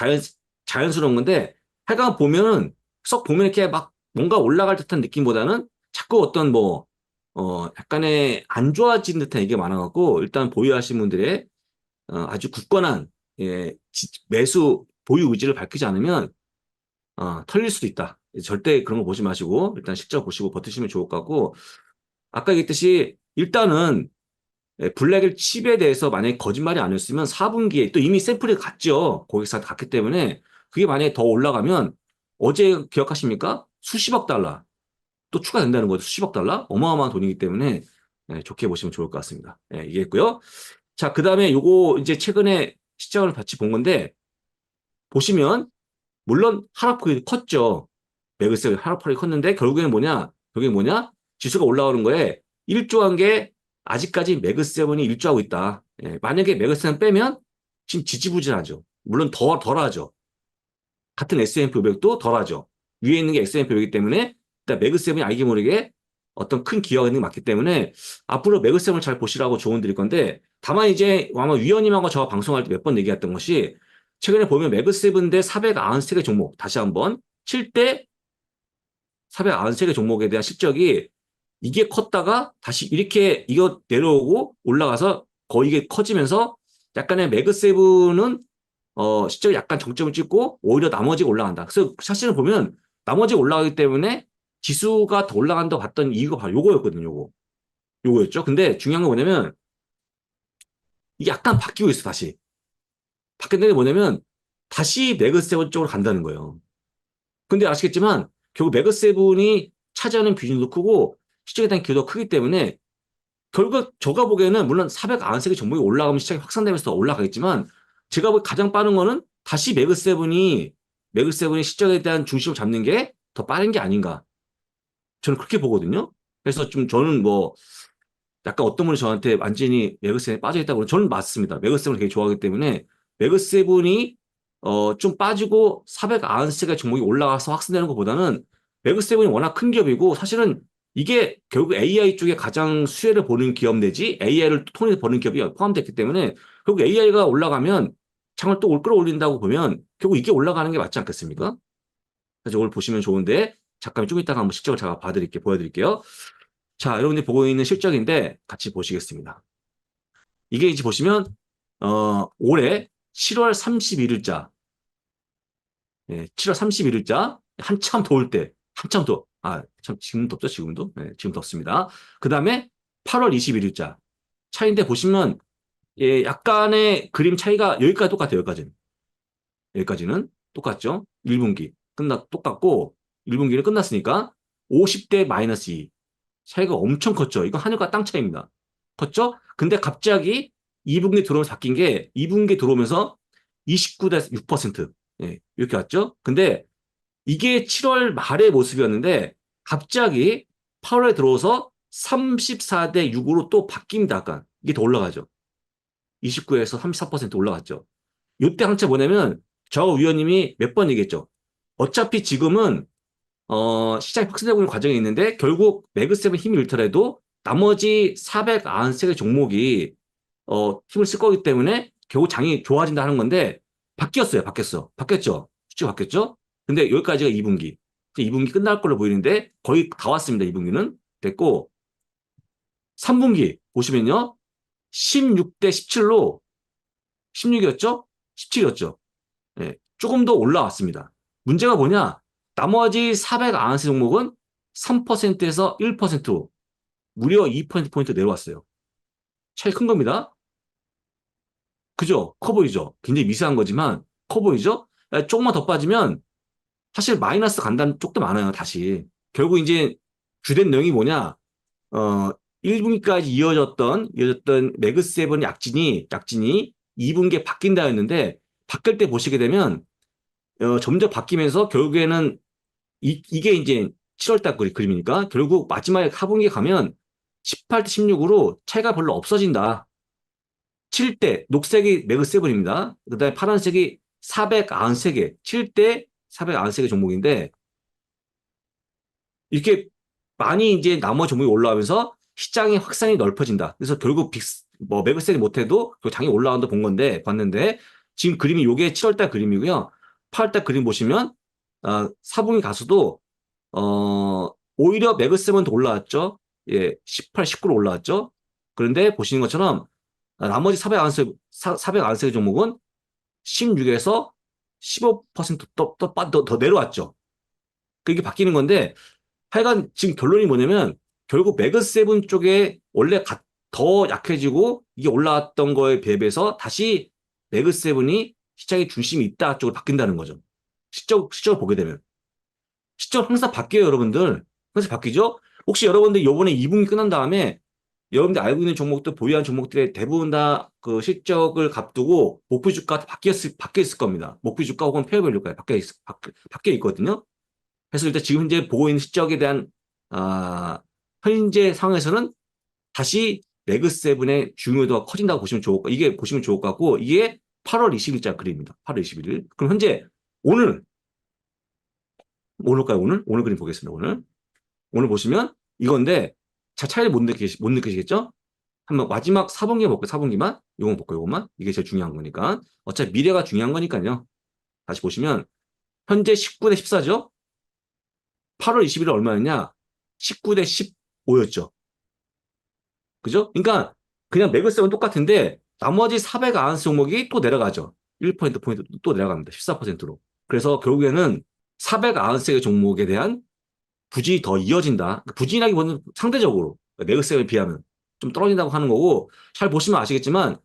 자연스러운 건데 하여간 보면은 썩 보면 이렇게 막 뭔가 올라갈 듯한 느낌보다는 자꾸 어떤 뭐 약간의 안 좋아진 듯한 얘기가 많아갖고 일단 보유하신 분들의 아주 굳건한 매수 보유 의지를 밝히지 않으면 털릴 수도 있다. 절대 그런 거 보지 마시고 일단 실적 보시고 버티시면 좋을 것 같고 아까 얘기했듯이 일단은 블랙 칩에 대해서 만약에 거짓말이 아니었으면 4분기에 또 이미 샘플이 갔죠. 고객사한테 갔기 때문에 그게 만약에 더 올라가면 어제 기억하십니까? 수십억 달러 또 추가된다는 거죠. 수십억 달러 어마어마한 돈이기 때문에 좋게 보시면 좋을 것 같습니다. 이해했고요. 자, 그 다음에 요거 이제 최근에 시장을 같이 본 건데 보시면 물론 하락폭이 컸죠. 매글세 하락폭이 컸는데 결국에는 뭐냐? 결국에 뭐냐? 지수가 올라오는 거에 일조한 게 아직까지 매그세븐이 일조하고 있다. 만약에 매그세븐 빼면 지금 지지부진하죠. 물론 덜하죠. 같은 S&P 500도 덜하죠. 위에 있는 게 S&P 500이기 때문에 일단 매그세븐이 알게 모르게 어떤 큰 기여가 있는 게 맞기 때문에 앞으로 매그세븐을 잘 보시라고 조언 드릴 건데 다만 이제 아마 위원님하고 저와 방송할 때 몇 번 얘기했던 것이 최근에 보면 매그세븐 대 493개 종목 다시 한번 7대 493개 종목에 대한 실적이 이게 컸다가 다시 이렇게 이거 내려오고 올라가서 거의 이게 커지면서 약간의 매그세븐은 실적이 약간 정점을 찍고 오히려 나머지가 올라간다. 그래서 사실은 보면 나머지 올라가기 때문에 지수가 더 올라간다고 봤던 이유가 바로 요거였거든요. 요거였죠. 근데 중요한 건 뭐냐면 이게 약간 바뀌고 있어 다시. 바뀌는 게 뭐냐면 다시 매그세븐 쪽으로 간다는 거예요. 근데 아시겠지만 결국 매그세븐이 차지하는 비중도 크고 실적에 대한 기여도 크기 때문에 결국 제가 보기에는 물론 493개 종목이 올라가면 시장이 확산되면서 더 올라가겠지만 제가 보기 가장 빠른 거는 다시 매그세븐이 실적에 대한 중심을 잡는 게 더 빠른 게 아닌가. 저는 그렇게 보거든요. 그래서 좀 저는 뭐 약간 어떤 분이 저한테 완전히 매그세븐에 빠져있다고 그러면 저는 맞습니다. 매그세븐을 되게 좋아하기 때문에 매그세븐이 좀 빠지고 493개 종목이 올라가서 확산되는 것보다는 매그세븐이 워낙 큰 기업이고 사실은 이게 결국 AI 쪽에 가장 수혜를 보는 기업 내지 AI를 통해서 버는 기업이 포함됐기 때문에 결국 AI가 올라가면 창을 또 끌어올린다고 보면 결국 이게 올라가는 게 맞지 않겠습니까? 그래서 이걸 보시면 좋은데 잠깐 좀 이따가 한번 실적을 제가 보여드릴게요. 자, 여러분들이 보고 있는 실적인데 같이 보시겠습니다. 이게 이제 보시면 올해 7월 31일자 7월 31일자 한참 더울 때 한참 참 지금 덥죠 지금도 지금 덥습니다. 그 다음에 8월 21일자 차이인데 보시면 예, 약간의 그림 차이가 여기까지 똑같아요. 여기까지는 똑같죠. 1분기 똑같고 1분기는 끝났으니까 50대 마이너스 2 차이가 엄청 컸죠. 이거 하늘과 땅 차이입니다. 컸죠? 근데 갑자기 2분기 들어오면서 바뀐 게 2분기 들어오면서 29대 6% 예, 이렇게 왔죠. 근데 이게 7월 말의 모습이었는데 갑자기 8월에 들어와서 34대 6으로 또 바뀝니다. 약간 이게 더 올라가죠. 29에서 34% 올라갔죠. 이때 한차 뭐냐면 저 위원님이 몇 번 얘기했죠. 어차피 지금은 시장이 확산되고 있는 과정이 있는데 결국 매그세븐 힘이 잃더라도 나머지 493개 종목이 힘을 쓸 거기 때문에 결국 장이 좋아진다 하는 건데 바뀌었죠. 수치가 바뀌었죠. 근데 여기까지가 2분기. 이제 2분기 끝날 걸로 보이는데 거의 다 왔습니다. 2분기는 됐고 3분기 보시면요. 16대 17로 16이었죠? 17이었죠. 예, 조금 더 올라왔습니다. 문제가 뭐냐? 나머지 490 종목은 3%에서 1%로 무려 2%포인트 내려왔어요. 차이 큰 겁니다. 그죠? 커 보이죠? 굉장히 미세한 거지만 커 보이죠? 조금만 더 빠지면 사실 마이너스 간다는 쪽도 많아요, 다시. 결국 이제 주된 내용이 뭐냐? 어, 1분기까지 이어졌던 매그세븐 약진이 2분기에 바뀐다였는데 바뀔 때 보시게 되면 점점 바뀌면서 결국에는 이게 이제 7월달 그림이니까 결국 마지막에 하분기에 가면 18대 16으로 차이가 별로 없어진다. 7대 녹색이 매그세븐입니다. 그다음에 파란색이 493개, 7대 493개 종목인데 이렇게 많이 이제 나머지 종목이 올라오면서 시장의 확산이 넓어진다. 그래서 결국 매그세븐이 못해도 장이 올라간다 봤는데 지금 그림이 요게 7월달 그림이고요. 8월달 그림 보시면 4분기 가수도 오히려 매그세븐도 올라왔죠. 예, 18, 19로 올라왔죠. 그런데 보시는 것처럼 나머지 490개 종목은 16에서 15%더 내려왔죠. 그게 바뀌는 건데 하여간 지금 결론이 뭐냐면 결국 매그세븐 쪽에 원래 더 약해지고 이게 올라왔던 거에 비해서 다시 매그세븐이 시장의 중심이 있다 쪽으로 바뀐다는 거죠. 시적을 보게 되면. 시점 항상 바뀌어요, 여러분들. 항상 바뀌죠? 혹시 여러분들 요번에 2분기 끝난 다음에 여러분들 알고 있는 종목들, 보유한 종목들의 대부분 다 그 실적을 앞두고 목표 주가 바뀌어 있을 겁니다. 목표 주가 혹은 페어밸류가 바뀌어 있거든요. 그래서 일단 지금 현재 보고 있는 실적에 대한 현재 상황에서는 다시 매그세븐의 중요도가 커진다고 보시면 좋을 것 같고 이게 8월 20일자 그림입니다. 8월 21일. 그럼 현재 오늘 뭘까요? 오늘 그림 보겠습니다. 오늘 보시면 이건데 차이를 못 느끼시겠죠? 한번 마지막 4분기 볼게요. 4분기만 요건 볼게요. 요것만 이게 제일 중요한 거니까 어차피 미래가 중요한 거니까요. 다시 보시면 현재 19대 14죠? 8월 20일에 얼마였냐? 19대 15였죠. 그죠? 그러니까 그냥 매글세는 똑같은데 나머지 490 종목이 또 내려가죠. 1% 포인트 또 내려갑니다. 14%로. 그래서 결국에는 490개 종목에 대한 부진이 더 이어진다. 부진이라기보다는 상대적으로 매글세에 비하면 좀 떨어진다고 하는 거고 잘 보시면 아시겠지만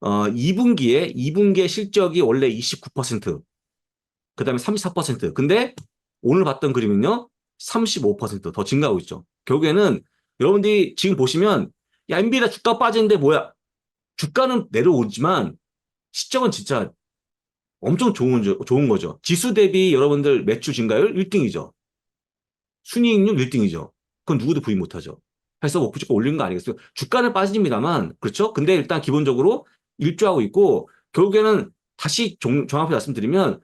2분기에 실적이 원래 29%, 그다음에 34%. 근데 오늘 봤던 그림은요. 35%더 증가하고 있죠. 결국에는 여러분들이 지금 보시면 야, 엔비디아 주가 빠지는데 뭐야? 주가는 내려오지만 시적은 진짜 엄청 좋은 거죠. 지수 대비 여러분들 매출 증가율 1등이죠. 순이익률 1등이죠. 그건 누구도 부인 못하죠. 해서 목표 주가 올리는 거 아니겠어요? 주가는 빠집니다만, 그렇죠? 근데 일단 기본적으로 일조하고 있고, 결국에는 다시 정확히 말씀드리면,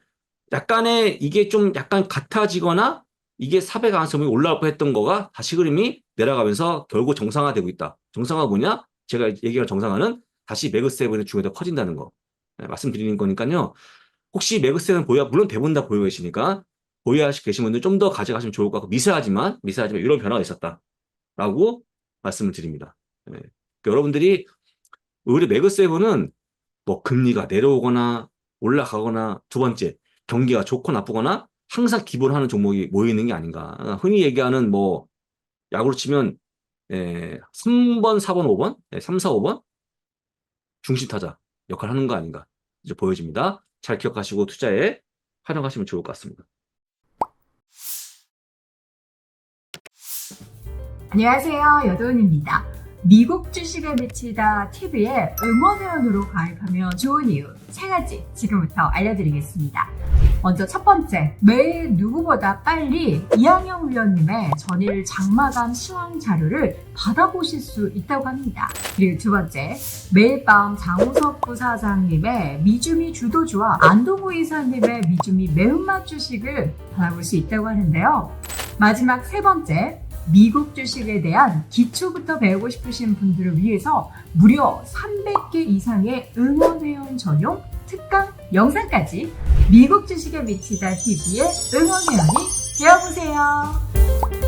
약간의 이게 좀 약간 같아지거나, 이게 400강점이 올라올 거 했던 거가 다시 그림이 내려가면서 결국 정상화되고 있다. 정상화 뭐냐? 제가 얘기할 정상화는 다시 매그세븐의 중요도가 커진다는 거. 네, 말씀드리는 거니까요. 혹시 매그세븐 물론 대부분 다 보유 계시니까, 보유하시고 계신 분들 좀 더 가져가시면 좋을 것 같고, 미세하지만 이런 변화가 있었다라고 말씀을 드립니다. 네. 그러니까 여러분들이 오히려 매그세븐은 뭐 금리가 내려오거나 올라가거나 두 번째 경기가 좋고 나쁘거나 항상 기본하는 종목이 모여 있는 게 아닌가. 흔히 얘기하는 뭐 야구로 치면 3번, 4번, 5번, 3, 4, 5번 중심 타자 역할을 하는 거 아닌가 이제 보여집니다. 잘 기억하시고 투자에 활용하시면 좋을 것 같습니다. 안녕하세요. 여도은입니다. 미국 주식에 미치다 TV에 응원회원으로 가입하면 좋은 이유 3가지 지금부터 알려드리겠습니다. 먼저 첫 번째, 매일 누구보다 빨리 이항영 위원님의 전일 장마감 시황 자료를 받아보실 수 있다고 합니다. 그리고 두 번째, 매일 밤 장우석 부사장님의 미주미 주도주와 안동우 이사님의 미주미 매운맛 주식을 받아볼 수 있다고 하는데요. 마지막 세 번째, 미국 주식에 대한 기초부터 배우고 싶으신 분들을 위해서 무려 300개 이상의 응원회원 전용 특강 영상까지 미국 주식에 미치다 TV의 응원회원이 되어보세요.